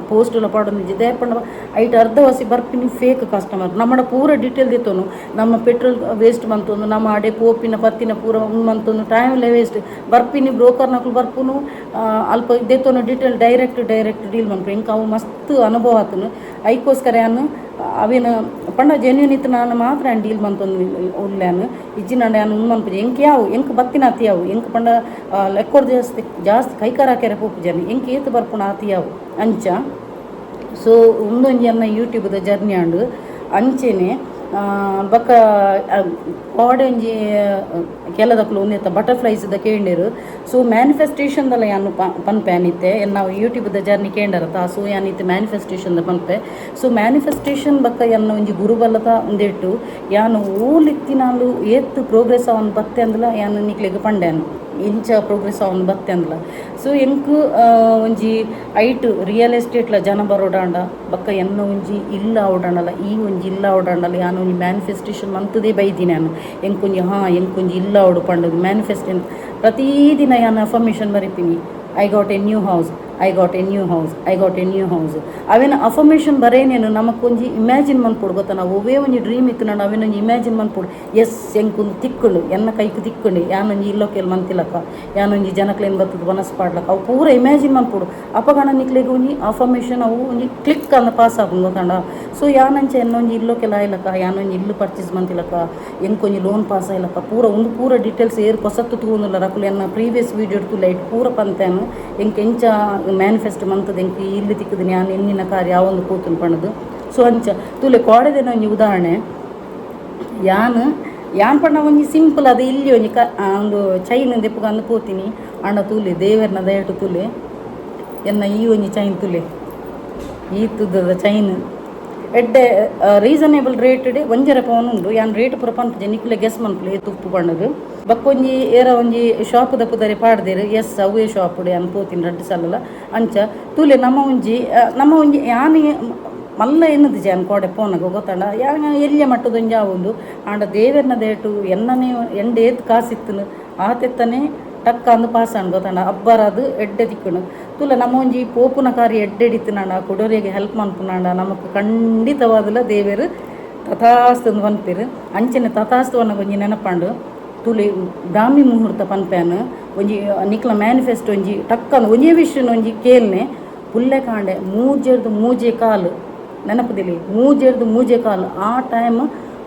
ಪೋಸ್ಟುಲ ಪಾಡೊಂದಿಜ್ಜೆ ದೇಪಂಡ ಐಟ್ ಅರ್ಧ ವಸಿ ಬರ್ಪಿನಿ ಫೇಕ್ ಕಸ್ಟಮರ್ ನಮ್ಮಡ ಪೂರ ಡೀಟೇಲ್ ದಿತ್ತೋನು ನಮ್ಮ ಪೆಟ್ರೋಲ್ ವೇಸ್ಟ್ ಮಂತೊಂದು ನಮ್ಮ ಅಡೆ ಪೋಪಿನ ಪತ್ತಿನ ಪೂರ ಮಂತೊಂದು ಟೈಮ್ಲೆ ವೇಸ್ಟ್ ಬರ್ಪಿನಿ ಬ್ರೋಕರ್ನಕ್ಲು ಬರ್ಪುನು ಅಲ್ಪ ದೆತ್ತೋನು ಡೀಟೇಲ್ ಡೈರೆಕ್ಟ್ ಡೀಲ್ ಮನ್ಪು ಇಂಕ ಅವು ಮಸ್ತ್ ಅನುಭವ ಆತನು ಐಕೋಸ್ಕರ ಯಾನು ಅವೇನು ಪಂಡ ಜೆನ್ಯೂನ್ ಇತ್ತು ನಾನು ಮಾತ್ರ ಡೀಲ್ ಮಂತೊಂದು ಉಲ್ಲಾನು ಇಜ್ಜಿನ ಯಾನು ಮನ್ಪುಜಿ ಎಂಕ್ ಬತ್ತಿನ ಆತಿಯಾವು ಎಂಕ್ ಪಂಡ ಲೆಕ್ಕೋರ್ ಜಾಸ್ತಿ ಕೈಕಾರ ಹಾಕ್ಯಾರ ಪೋಪು ಜನ ಎಂಕ್ ಏತು ಬರ್ಪುಣ ಆತಿಯಾವು ಅಂಚ ಸೊ ಒಂದೊಂಜಿ ಅನ್ನ ಯೂಟ್ಯೂಬ್ದ ಜರ್ನಿ ಆಂಡು ಅಂಚೆನೆ ಬಕ್ಕ ಪಾಡೊಂಜಿ ಕೆಲದಕ್ಲು ಒಂದೆತ್ತ ಬಟರ್ಫ್ಲೈಸ್ದ ಕೇಂಡಿರು ಸೊ ಮ್ಯಾನಿಫೆಸ್ಟೇಷನ್ದಲ್ಲ ಯಾನು ಪನ್ಪೇನಿತ್ತೆ ನಾವು ಯೂಟ್ಯೂಬ್ದ ಜರ್ನಿ ಕೇಂಡರತ್ತ ಸೊ ಯಾನಿತ್ತು ಮ್ಯಾನಿಫೆಸ್ಟೇಷನ್ದ ಪನ್ಪೆ ಸೊ ಮ್ಯಾನಿಫೆಸ್ಟೇಷನ್ ಬಕ್ಕ ಎನ್ನ ಒಂಜಿ ಗುರುಬಲದ ಒಂದೆಟ್ಟು ಯಾನು ಓಲಿತ್ತಿನಾಲು ಏತ್ತು ಪ್ರೋಗ್ರೆಸ್ ಅವನ್ ಬತ್ತೆ ಅಂದಲ ಯಾನು ನಿಕ್ಲೆಗ್ ಪಂಡ್ಯಾನು ಇಂಚ ಪ್ರೋಗ್ರೆಸ್ ಅವನು ಬತ್ತೆ ಅಂದಲ ಸೊ ಎಂಕು ಒಂಜಿ ಐಟ್ ರಿಯಲ್ ಎಸ್ಟೇಟ್ಲ ಜನ ಬರೋಡಾಂಡ ಬಕ್ಕ ಎನ್ನ ಒಂಜಿ ಇಲ್ಲ ಅವಡಾಂಡಲ್ಲ ಈ ಒಂಜಿ ಇಲ್ಲ ಅವಡಾಂಡಲ್ಲ ಯಾನು ಒಂಜಿ ಮ್ಯಾನಿಫೆಸ್ಟೇಷನ್ ಮಂತದೇ ಬೈದಿ ನಾನು ಎಂಕೊಂಜಿ ಇಲ್ಲ ಅವಡು ಪಂಡದು ಮ್ಯಾನಿಫೆಸ್ಟೇಷನ್ ಪ್ರತಿದಿನ ಯಾನು ಅಫರ್ಮೇಷನ್ ಬರೀತೀನಿ I got a new house ಅವೇನು ಅಫರ್ಮೇಷನ್ ಬರೇನೇನು ನಮಕೊಂಜಿ ಇಮ್ಯಾಜಿನ್ ಮನ್ಪೊಡು ಗೊತ್ತಾ ನಾವು ಒವೇ ಒಂಜಿ ಡ್ರೀಮ್ ಇತ್ತು ನಾನು ಅವೇನೊಂಜಿ ಇಮ್ಯಾಜಿನ್ ಮನ್ಪೊಡು ಎಸ್ ಎಂಕೊಂದು ತಿಕ್ಕುಂಡು ಎನ್ನ ಕೈಕ್ ತಿಕ್ಕುಂಡು ಯಾನೊಂಜಿ ಇಲ್ಲೋಕೆಲ್ ಮಂತಿಲಕ್ಕ ಯಾನೊಂಜಿ ಜನಕ್ಲೇನು ಬರ್ತದೆ ಬನಸ್ ಪಾಡ್ಲಕ್ಕ ಅವು ಪೂರ ಇಮ್ಯಾಜಿನ್ ಮನ್ಪೊಡು ಅಪಗಣ ನಿಕ್ಲೆಗೆ ಒಂಜಿ ಅಫರ್ಮೇಷನ್ ಅವು ಒಂಜಿ ಕ್ಲಿಕ್ ಅಂದ ಪಾಸ್ ಆಗುಂಡು ಗೊತ್ತಾಂಡ ಸೊ ಯಾನಂಚ ಎನ್ನೊಂಜಿ ಇಲ್ಲೋಕೆಲ್ಲ ಆಯ್ಲಕ್ಕ ಯಾನೊಂಜಿ ಇಲ್ಲು ಪರ್ಚೇಸ್ ಮಂತಿಲಕ್ಕ ಎಂಕೊಂಜಿ ಲೋನ್ ಪಾಸ್ ಆಯ್ಲಕ್ಕ ಪೂರ ಡೀಟೇಲ್ಸ್ ಏರು ಹೊಸತ್ತು ತಗೊಂಡಿಲ್ಲ ರಕುಲು ಎನ್ನ ಪ್ರೀವಿಯಸ್ ವೀಡಿಯೋ ಇಡ್ತು ಲೈಟ್ ಪೂರ ಪಂತೇನು ಎಂಚ ಮ್ಯಾನಿಫೆಸ್ಟ್ ಮಂತದ ಎಂಕಿ ಇಲ್ಲಿ ತಿಕ್ಕದು ನಾನು ಎನ್ನಿನ ಕಾರ್ಯ ಯಾವೊಂದು ಕೂತುನು ಪಣದು ಸೊ ಅಂಚ ತುಲೆ ಕೋಡೆದೇನ ಒಂಜಿ ಉದಾಹರಣೆ ಯಾನ್ ಯಾನ್ ಪಂಡ ಒಂಜಿ ಸಿಂಪಲ್ ಅದು ಇಲ್ಲಿ ಒಂಜಿ ಒಂದು ಚೈನ್ ದೆಪ್ಪಗ ಅಂದು ಪೋತೀನಿ ಅಣ್ಣ ತೂಲೆ ದೇವರನ ದಯಟು ತೂಲೆ ಎನ್ನ ಈ ಒಂಜಿ ಚೈನ್ ತೂಲೆ ಈ ತುದ್ದದ ಚೈನ್ ಎಡ್ಡೆ ರೀಸನೇಬಲ್ ರೇಟ್ ಒಂಜರ ಪವನ್ ಉಂಡು ಯಾನ್ ರೇಟ್ ಪೂರ ಪನ್ಪುಜೆ ನಿಕ್ಲೆ ಗೆಸ್ ಮನ್ಪುಲೆ ತುಪ್ಪು ಪಂಡದು ಬಕ್ಕೊಂಜಿ ಏರ ಒಂಜಿ ಶಾಪ್ ದಪ್ಪುದರೆ ಪಾಡ್ದೇರು ಎಸ್ ಅವೇ ಶಾಪ್ ಯಾನ್ ಪೋತೀನಿ ರಡ್ಡು ಸಲ ಅಂಚ ತೂಲೆ ನಮ್ಮ ಒಂಜಿ ಯಾನ್ ಮಲ್ಲ ಎನ್ನದು ಜಾನ್ ಕೋಡೆ ಪೋನಾಗ ಗೊತ್ತಾಂಡ ಯಾನ ಎಲ್ಲಿಯ ಮಟ್ಟದೊಂಜಿ ಆವೊಂದು ಆಂಡ ದೇವರನ ದೇಟು ಎನ್ನನೇ ಎಂಡೆ ಏತ್ ಕಾಸಿತ್ತನು ಆತೆತ್ತನೇ ಟಕ್ಕ ಅಂದು ಪಾಸ್ ಆಂಡ್ ಗೊತ್ತಾಂಡ ಅಬ್ಬರದು ಎಡ್ಡೆ ತಿಕ್ಕುನು ತುಲ ನಮ್ಮ ಒಂಜಿ ಪೋಪುನ ಕಾರ್ಯ ಎಡ್ಡೆಡಿತ್ತನಾಂಡ ಕೊಡೋರಿಗೆ ಹೆಲ್ಪ್ ಮನ್ಪುನಾಂಡ ನಮಕ್ ಖಂಡಿತವಾದಲ ದೇವರು ತಥಾಸ್ತು ಪನ್ಪೇರು ಅಂಚನೆ ತಥಾಸ್ತು ಅನ್ನಗ ಒಂಜಿ ನೆನಪಂಡು ತುಲಿ ಬ್ರಾಹ್ಮಿ ಮುಹೂರ್ತ ಪನ್ಪೇನು ಒಂಜಿ ನಿಕ್ಲ ಮ್ಯಾನಿಫೆಸ್ಟೋ ಒಂಜಿ ಟಕ್ಕಂದು ಒಂಜೇ ವಿಷಯನ ಒಂಜಿ ಕೇಳ್ನೆ ಪುಲ್ಲೆ ಕಾಂಡೆ ಮೂಜೆ ಕಾಲು ನೆನಪದಿಲ್ಲ ಮೂಜೆ ಕಾಲು ಆ ಟೈಮ್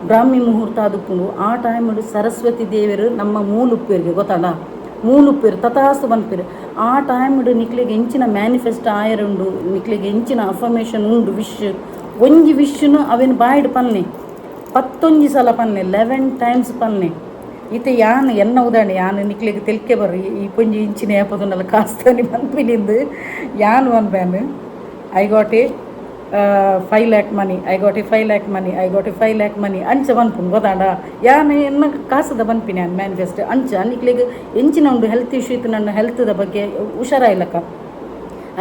ಬ್ರಾಹ್ಮಿ ಮುಹೂರ್ತ ಆದುಪ್ಪುಂಡು ಆ ಟೈಮ್ ಸರಸ್ವತಿ ದೇವರು ನಮ್ಮ ಮೂಲುಪ್ಪೇರಿಗೆ ಗೊತ್ತಾಂಡ ಮೂಲುಪ್ಪೇರು ತಥಾಸ್ತು ಪನ್ಪೇರು ಆ ಟೈಮ್ ನಿಕ್ಲಿಗೆ ಎಂಚಿನ ಮ್ಯಾನಿಫೆಸ್ಟೋ ಆಯರುಂಡು ನಿಕ್ಲಿಗೆ ಎಂಚಿನ ಅಫರ್ಮೇಷನ್ ಉಂಡು ಒಂಜಿ ವಿಶ್ನು ಅವೇನು ಬಾಯ್ಡ್ ಪನ್ನೆ 11 ಸಲ ಪನ್ನೆ 11 ಟೈಮ್ಸ್ ಪನ್ನೆ ಈತ ಯಾನ್ ಎನ್ನ ಉದಾಹರಣೆ ಯಾನ್ ನಿಕ್ಲಿಗೆ ತೆಲ್ಕೆ ಬರ್ರಿ ಈ ಪೊಂಜಿ ಇಂಚಿನ ಏಪದನ್ನೆಲ್ಲ ಕಾಸ್ತಾನೆ ಪನ್ಪಿನಿಂದು ಯಾನ್ one ban I got A 5 lakh money, I got a 5 lakh money, I got a 5 lakh money ಅಂಚ ಬನ್ಪುನ್ ಗೊತ್ತಾಂಡ ಯಾನ್ ಎನ್ನ ಕಾಸದ ಬನ್ಪಿನಿ ನಾನು ಮ್ಯಾನಿಫೆಸ್ಟ್ ಅಂಚ ನಿಕ್ಲಿಗೆ ಎಂಚಿನ ಉಂಡು ಹೆಲ್ತ್ ಇಶ್ಯೂ ಇತ್ತು ನನ್ನ ಹೆಲ್ತ್ದ ಬಗ್ಗೆ ಹುಷಾರಾಯಿಲ್ಲಕ್ಕ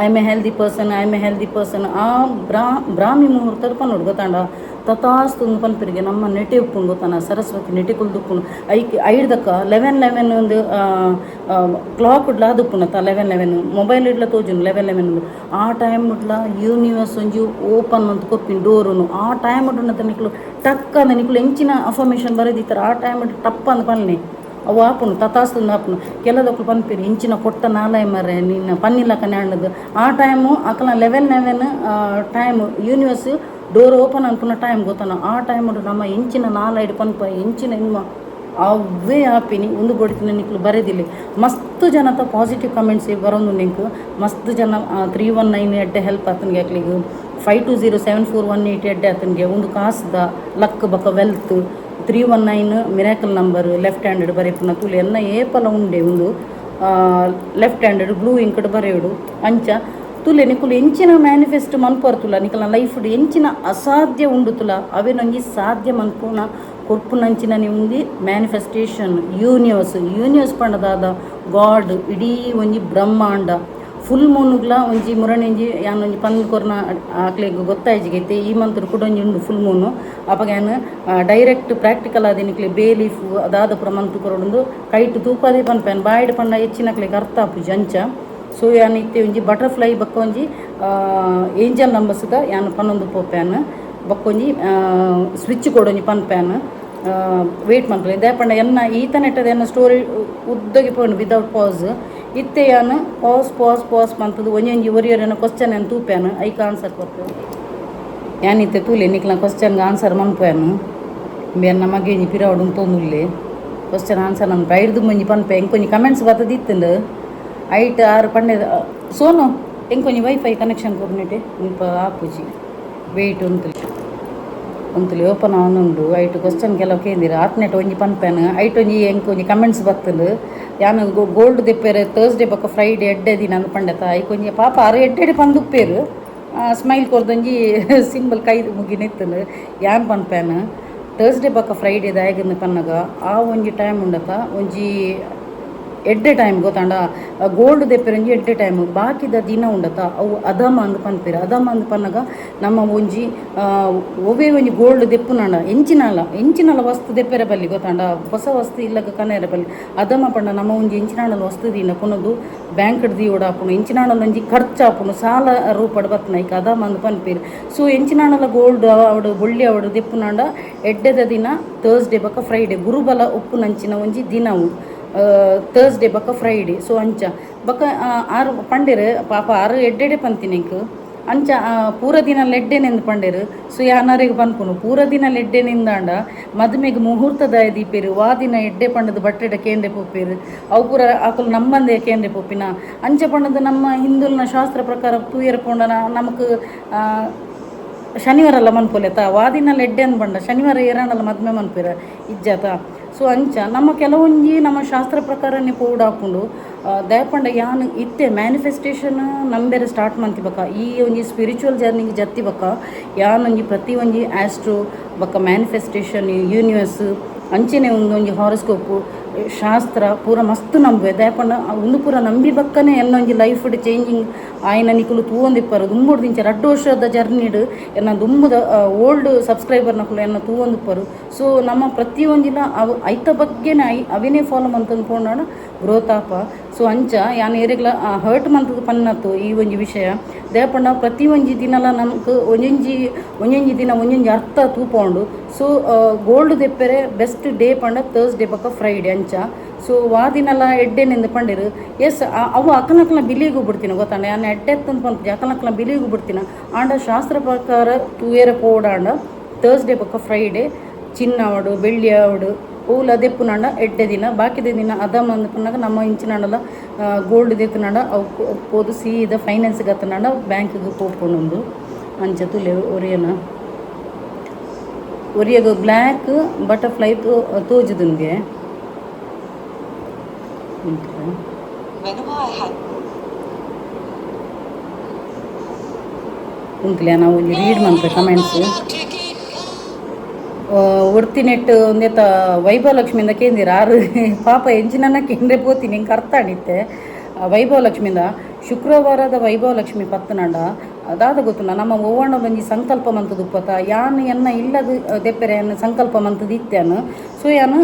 I am a healthy person ಆ ಬ್ರಾಹ್ಮಿ ಮುಹೂರ್ತದ ಪನ್ನೋಡು ಗೊತ್ತಾಂಡ ತಥಾಸ್ತು ಪನ್ಪರಿಗೆ ನಮ್ಮ ನೆಟೆ ಉಪ್ಪುಂಡು ಗೊತ್ತಾನ ಸರಸ್ವತಿ ನೆಟೆ ಕುಲ್ದುಪ್ಪುಂಡು ಐಡ್ದಕ್ಕ 11 ಒಂದು ಕ್ಲಾಕ್ ಉಡ್ಲ ಅದುಪ್ಪುನತ್ತ 11 ಮೊಬೈಲ್ ಇಡ್ಲ ತೋಜುನು 11 ಆ ಟೈಮ್ ಉಡ್ಲ ಯೂನಿವರ್ಸ್ ಒಂಜಿ ಓಪನ್ ಅಂತ ಕೊಪ್ಪಿನ ಡೋರುನು ಆ ಟೈಮ್ ಉಡ್ನತ್ತ ನಿಕ್ಲು ಟಕ್ ಅಂದ ನಿಕ್ಲು ಎಂಚಿನ ಅಫರ್ಮೇಷನ್ ಬರೆದಿತ್ತಾರೆ ಆ ಟೈಮ್ ಟಪ್ ಅಂದ್ ಪನ್ನೆ ಅವು ಆಪುನು ತಥಾಸ್ತು ಆಪುನು ಕೆಲದಕ್ಕೂ ಪನ್ಪಿರಿ ಇಂಚಿನ ಕೊಟ್ಟ ನಾಲಾಯ ಮರೆ ನಿನ್ನ ಪನ್ನಿಲ್ಲಕ ನೆಣ್ಣದು ಆ ಟೈಮು ಅಕಲ 11 ಟೈಮ್ ಯೂನಿವರ್ಸ್ ಡೋರ್ ಓಪನ್ ಅನ್ಪುನ ಟೈಮ್ ಗೊತ್ತಾನ ಆ ಟೈಮ್ ನಮ್ಮ ಎಂಚಿನ ನಾಲೈಡು ಪನ್ಪ ಎಂಚಿನ ಇನ್ಮ ಅವೇ ಆಪಿನಿ ಒಂದು ಬೊಡಿತಿನ ನಿಕ್ಲು ಬರೆದಿಲ್ಲ ಮಸ್ತ್ ಜನತ ಪಾಸಿಟಿವ್ ಕಮೆಂಟ್ಸ್ ಬರೋದು ನಿಂಕು ಮಸ್ತ್ ಜನ 319 ಎಡ್ಡೆ ಹೆಲ್ಪ್ ಆತನಿಗೆ ಹಾಕ್ಲಿಗೆ 52074180 ಎಡ್ಡೆ ಆತನಿಗೆ ಒಂದು ಕಾಸ್ದ ಲಕ್ ಬಕ wealth 319 miracle number left handed ಬರೆಪುನ ತುಳಿ ಎನ್ನ ಏಪಲ ಉಂಡೆ ಒಂದು ಲೆಫ್ಟ್ ಹ್ಯಾಂಡೆಡ್ ಬ್ಲೂ ಇಂಕಡ್ ಬರೆಯೋಡು ಅಂಚ ತುಲೆ ನಿಕುಲು ಎಂಚಿನ ಮ್ಯಾನಿಫೆಸ್ಟ್ ಮನ್ಪೋರ್ ತುಲ ನಿಕಲ ಲೈಫ್ ಎಂಚಿನ ಅಸಾಧ್ಯ ಉಂಡು ತುಲ ಅವೇ ನಂಗೆ ಸಾಧ್ಯ ಮನ್ಪುನ ಕೊರ್ಪುನಂಚಿನ ಉಂದಿ ಮ್ಯಾನಿಫೆಸ್ಟೇಷನ್ ಯೂನಿವರ್ಸ್ ಪಂಡದಾದ ಗಾಡ್ ಇಡೀ ಒಂಜಿ ಬ್ರಹ್ಮಾಂಡ ಫುಲ್ ಮೂನುಗ್ಲ ಒಂಜಿ ಮುರಣೆಂಜಿ ಯಾನೊಂಜಿ ಪಂದ್ ಕೊರ್ನ ಆಕ್ಲೆಗ್ ಗೊತ್ತಾಯ್ಜಿಗೈತೆ ಈ ಮಂತ್ರ ಕೂಡ ಒಂಜಿ ಉಂಡು ಫುಲ್ ಮೂನು ಅಪಗ ಯಾನು ಡೈರೆಕ್ಟ್ ಪ್ರಾಕ್ಟಿಕಲ್ ಆದ ನಿಕ್ಲೆ ಬೇ ಲೀಫ್ ಅದಾದ ಪುರ ಮಂತ್ರ ಕೊರೊಂದು ಕೈಟ್ ತೂಪದೇ ಪನ್ಪೇನು ಬಾಯ್ಡ್ ಪಂಡ ಹೆಚ್ಚಿನಕ್ಲೆಗ್ ಅರ್ಥ ಆಪುಜಿ ಅಂಚ ಸೊ ಯಾನ್ ಇತ್ತೆ ಒಂಜಿ ಬಟರ್ಫ್ಲೈ ಬಕ್ಕ ಒಂಜಿ ಏಂಜಲ್ ನಂಬರ್ಸ್ದ ಯಾನು ಪನ್ನೊಂದು ಪೋಪ್ಯಾನ್ ಬಕ್ಕೊಂಜಿ ಸ್ವಿಚ್ ಕೊಡೊಂಜಿ ಪನ್ಪ್ಯಾನ್ ವೇಟ್ ಮನ್ಪಲೆ ಇದೇ ಪಂಡ ಎನ್ನ ಈತ ನೆಟ್ಟದ ಎನ್ನ ಸ್ಟೋರಿ ಉದ್ದಗಿ ಪೋಂಡು ವಿದೌಟ್ ಪಾಸ್ ಇತ್ತೆ ಯಾನು ಪಾಸ್ ಮಂತದ್ದು ಒಂಜೊಂಜಿ ಒರಿಯೊರೆನ ಕ್ವಶ್ಚನ್ ಏನು ತೂಪ್ಯಾನು ಐಕ ಆನ್ಸರ್ ಕೊಟ್ಟು ಯಾನಿತ್ತೆ ತೂಲೆ ನಿಕ್ಲ ಕ್ವಶ್ಚನ್ಗೆ ಆನ್ಸರ್ ಮನ್ಪೋಯಾನು ಬೇರೆ ಮಗೆ ಪಿರಾವಡು ತೊಂದುಲ್ಲೆ ಕ್ವಶ್ಚನ್ ಆನ್ಸರ್ ನನ್ನ ಬೈಡ್ದು ಮುಂಜಿ ಪನ್ಪೆ ಎಂಕೊಂಜಿ ಕಮೆಂಟ್ಸ್ ಬರ್ತದಿತ್ತಂದು ಐಟ್ ಆರು ಪಂಡೆ ಸೋನು ಎಂಕೊಂಜಿ ವೈಫೈ ಕನೆಕ್ಷನ್ ಕೊರ್ನೆಟೆ ಮುಲ್ಪ ಆಪುಜಿ ವೆಯ್ಟ್ ಒಂತುಲಿ ಓಪನ್ ಆನುಂಡು ಐಟು ಕ್ವಶ್ಚನ್ ಕೆಲವು ಕೇಂದಿರ ಆತ್ನೆಟ್ ಒಂಜಿ ಪನ್ಪೇನು ಐಟ್ ಒಂಜಿ ಎಂಕೊಂಜಿ ಕಮೆಂಟ್ಸ್ ಬತ್ತಲು ಯಾನು ಗೋಲ್ಡ್ ದೆಪ್ಪೇರೆ ಥರ್ಸ್ಡೇ ಬೊಕ್ಕ ಫ್ರೈಡೇ ಎಡ್ಡೆ ದಿನ ಅಂದು ಪಂಡೆತ ಐಕೊಂಜಿ ಪಾಪ ಆರು ಎಡ್ಡೆ ಪಂದುಪ್ಪೇರು ಸ್ಮೈಲ್ ಕೊರ್ದೊಂಜಿ ಸಿಂಬಲ್ ಕೈ ಮುಗಿನೆತ್ತಲು ಯಾನ್ ಪನ್ಪೇನು ಥರ್ಸ್ಡೇ ಬೊಕ್ಕ ಫ್ರೈಡೇ ದಾಯಗನ್ನು ಪನ್ನಗ ಆ ಒಂಜಿ ಟೈಮ್ ಉಂಡತ ಒಂಜಿ ಎಡ್ಡೆ ಟೈಮ್ ಗೊತ್ತಾಂಡ ಗೋಲ್ಡ್ ದೆಪ್ಪೆರಂಜಿ ಎಡ್ಡೆ ಟೈಮ್ ಬಾಕಿದ ದಿನ ಉಂಡತ ಅವು ಅದಮ ಅಂದು ಪನ್ಪೇರು ಅದಮ ಅಂದು ಪನ್ನಗ ನಮ್ಮ ಒಂಜಿ ಒವೇ ಒಂಜಿ ಗೋಲ್ಡ್ ದೆಪ್ಪುನಾಂಡ ಎಂಚಿನಲ ವಸ್ತು ದೆಪ್ಪೆರೆ ಬಲ್ಲಿ ಗೊತ್ತಾಂಡ ಹೊಸ ವಸ್ತು ಇಲ್ಲಗ ಕನೆಯರ ಬಲ್ಲಿ ಅದಮ ಪಂಡ ನಮ್ಮ ಒಂಜಿ ಎಂಚಿನಾಂಡಲ ವಸ್ತು ದೀನ ಪುನದು ಬ್ಯಾಂಕ್ ದೀವಡ ಆಪುನು ಎಂಚಿನಾಂಡಲ ಒಂಜಿ ಖರ್ಚಾಪುನು ಸಾಲ ರೂಪಡ್ ಬತ್ನ ಈಗ ಅದಮ ಅಂದು ಪನ್ಪೇರು ಸೊ ಎಂಚಿನಾಂಡಲ ಗೋಲ್ಡ್ ಅವಡು ಬೊಳ್ಳಿ ಅವಡು ದೆಪ್ಪುನಾಂಡ ಎಡ್ಡೆದ ದಿನ ಥರ್ಸ್ಡೇ ಬೊಕ ಫ್ರೈಡೇ ಗುರುಬಲ ಉಪ್ಪುನಂಚಿನ ಒಂಜಿ ದಿನವು ಥರ್ಸ್ಡೇ ಬೊಕ ಫ್ರೈಡೇ ಸೊ ಅಂಚ ಬೊಕ ಆರು ಪಂಡೆರು ಪಾಪ ಆರು ಎಡ್ಡೆಡೆ ಪಂತಿನಿಂಕ್ ಅಂಚ ಪೂರ ದಿನ ಲೆಡ್ಡೆನೆಂದು ಪಂಡೆರು ಸೊ ಯಾನರಿಗೆ ಪನ್ಪುನು ಪೂರ ದಿನ ಲೆಡ್ಡೆನಿಂದಾಂಡ ಮದುಮೆಗೆ ಮುಹೂರ್ತದ ದೀಪೇರು ವಾದಿನ ಎಡ್ಡೆ ಪಂಡದ ಬಟ್ಟೆಡ ಕೇಂದ್ರ ಪೋಪೇರು ಅವು ಪೂರ ಆಕಲು ನಮ್ಮಂದೇ ಕೇಂದ್ರ ಪೋಪಿನ ಅಂಚ ಪಂಡದು ನಮ್ಮ ಹಿಂದುಲ್ನ ಶಾಸ್ತ್ರ ಪ್ರಕಾರ ತೂಯರ ಪೋಂಡ ನಮಕ್ ಶನಿವಾರ ಎಲ್ಲ ಮನ್ಪೊಲೆತ ವಾದಿನಲ್ಲಿ ಎಡ್ಡೆ ಅನ್ ಬಂಡ ಶನಿವಾರ ಏರಾಣಲ್ಲ ಮದ್ಮೆ ಮನ್ಪಿರ ಇಜ್ಜಾತ. ಸೊ ಅಂಚ ನಮ್ಮ ಕೆಲವೊಂಜಿ ನಮ್ಮ ಶಾಸ್ತ್ರ ಪ್ರಕಾರನೇ ಪೌಡ್ ಹಾಕೊಂಡು ದಯಪಂಡ ಯಾನ್ ಇತ್ತೆ ಮ್ಯಾನಿಫೆಸ್ಟೇಷನ್ ನಂಬೇರೆ ಸ್ಟಾರ್ಟ್ ಮಂತಿಬಕ ಈ ಒಂಜಿ ಸ್ಪಿರಿಚುವಲ್ ಜರ್ನಿಗೆ ಜತ್ತಿಬಕ ಯಾನ್ ಒಂಜಿ ಪ್ರತಿ ಒಂಜಿ ಆಸ್ಟ್ರೋ ಬಕ್ಕ ಮ್ಯಾನಿಫೆಸ್ಟೇಷನ್ ಯೂನಿವರ್ಸ್ ಅಂಚೆನೆ ಒಂದೊಂಜಿ ಹಾರೋಸ್ಕೋಪು ಶಾಸ್ತ್ರ ಪೂರ ಮಸ್ತ್ ನಂಬುವೆ ದಯಪಂಡ ಒಂದು ಪೂರ ನಂಬಿ ಬಕ್ಕನೆ ಎನ್ನೊಂಜಿ ಲೈಫ್ ಚೇಂಜಿಂಗ್ ಆಯ್ನ ನಿಕುಲು ತೂವೊಂದಿಪ್ಪರು ದುಂಬುಡು ದಿಂಚ 2 ವರ್ಷದ ಜರ್ನಿಡ್ ಎನ್ನ ದುಂಬುದ ಓಲ್ಡ್ ಸಬ್ಸ್ಕ್ರೈಬರ್ ನಕುಲು ಎನ್ನ ತೂವೊಂದಿಪ್ಪರು. ಸೊ ನಮ್ಮ ಪ್ರತಿಯೊಂದಿನ ಅವು ಐತ ಬಗ್ಗೆನೇ ಅವಿನೇ ಫಾಲೋ ಮಂತಂದು ಪೋನಾಡ ಗ್ರೋತ್ ಆಪ. ಸೊ ಅಂಚ ಯಾನ್ ಏರೆಗ್ಲ ಹರ್ಟ್ ಮಂತದ ಪನ್ನತ್ತು ಈ ಒಂಜಿ ವಿಷಯ ದಯಪಂಡ ಪ್ರತಿ ಒಂಜಿ ದಿನಲ ನಮ್ಗೆ ಒಂಜೊಂಜಿ ದಿನ ಒಂಜೊಂಜಿ ಅರ್ಥ ತೂಪೋಂಡು. ಸೊ ಗೋಲ್ಡ್ ದೆಪ್ಪರೆ ಬೆಸ್ಟ್ ಡೇ ಪಂಡ ಥರ್ಸ್ಡೇ ಬಕ್ಕ ಫ್ರೈಡೇ ಅಂಚ. ಸೊ ವಾದಿನೆಲ್ಲ ಎಡ್ಡೆನಿಂದ ಪಂಡಿರು ಎಸ್ ಅವು ಅಕ್ಕನಕ್ಕಲ ಬಿಲಿಗೂ ಬಿಡ್ತೀನಿ ಗೊತ್ತಾಂಡ ನಾನು ಎಡ್ಡೆತ್ತಂದು ಪಂತ ಅಕ್ಕನಕ್ಕಲ ಬಿಲಿಗೂ ಬಿಡ್ತೀನಿ ಆಂಡ ಶಾಸ್ತ್ರ ಪ್ರಕಾರ ತೂಯರ ಪೋಡಾಂಡ ಥರ್ಸ್ಡೇ ಬಕ್ಕ ಫ್ರೈಡೇ ಚಿನ್ನ ಆವಡು ಬೆಳ್ಳಿ ಆವಡು ಪೂಲ ದೆಪ್ಪುನಾಂಡ ಎಡ್ಡೆ ದಿನ ಬಾಕಿದ ದಿನ ಅದಮ್ಮಂದು ಪನ್ನಾಗ ನಮ್ಮ ಇಂಚಿನಾಂಡಲ ಗೋಲ್ಡ್ ದೆತ್ತುನಾಂಡ ಅವು ಪೋದು ಸೀದ ಫೈನಾನ್ಸ್ಗೆ ಹತ್ತನಾಂಡ ಬ್ಯಾಂಕಿಗೆ ಪೋಪೊಂಡು ಅಂಚ ತುಲೆ ಒರಿಯಗ ಬ್ಲ್ಯಾಕ್ ಬಟರ್ಫ್ಲೈ ತೋಜುದುಂಗೆ ಉಂಕ್ಲೆ ನಾವು ರೀಡ್ ಮಾಡ್ತೇವೆ ಕಮೆಂಟ್ಸ್ ಒಡ್ತಿನೆಟ್ಟು ಒಂದೇತ ವೈಭವ ಲಕ್ಷ್ಮಿಯಿಂದ ಕೇಂದಿರ ಆರು ಪಾಪ ಎಂಚಿನ ಕೇಂದ್ರೆ ಪೋತೀನಿ ಹಿಂಗೆ ಅರ್ಥ ಆಡಿತ್ತೆ ವೈಭವ ಲಕ್ಷ್ಮಿಯಿಂದ ಶುಕ್ರವಾರದ ವೈಭವ ಲಕ್ಷ್ಮಿ ಪತ್ತನಾಂಡ ಅದಾದ ಗೊತ್ತುಂಡ ನಮ್ಮ ಓವಣ್ಣ ಬಂಜಿ ಸಂಕಲ್ಪ ಮಂತದ ಉಪ್ಪತ್ತ ಯಾನು ಎನ್ನ ಇಲ್ಲದ ದೆಪ್ಪರೆ ಅನ್ನ ಸಂಕಲ್ಪ ಮಂತದ ಇತ್ಯಾನು. ಸೊ ಯಾನು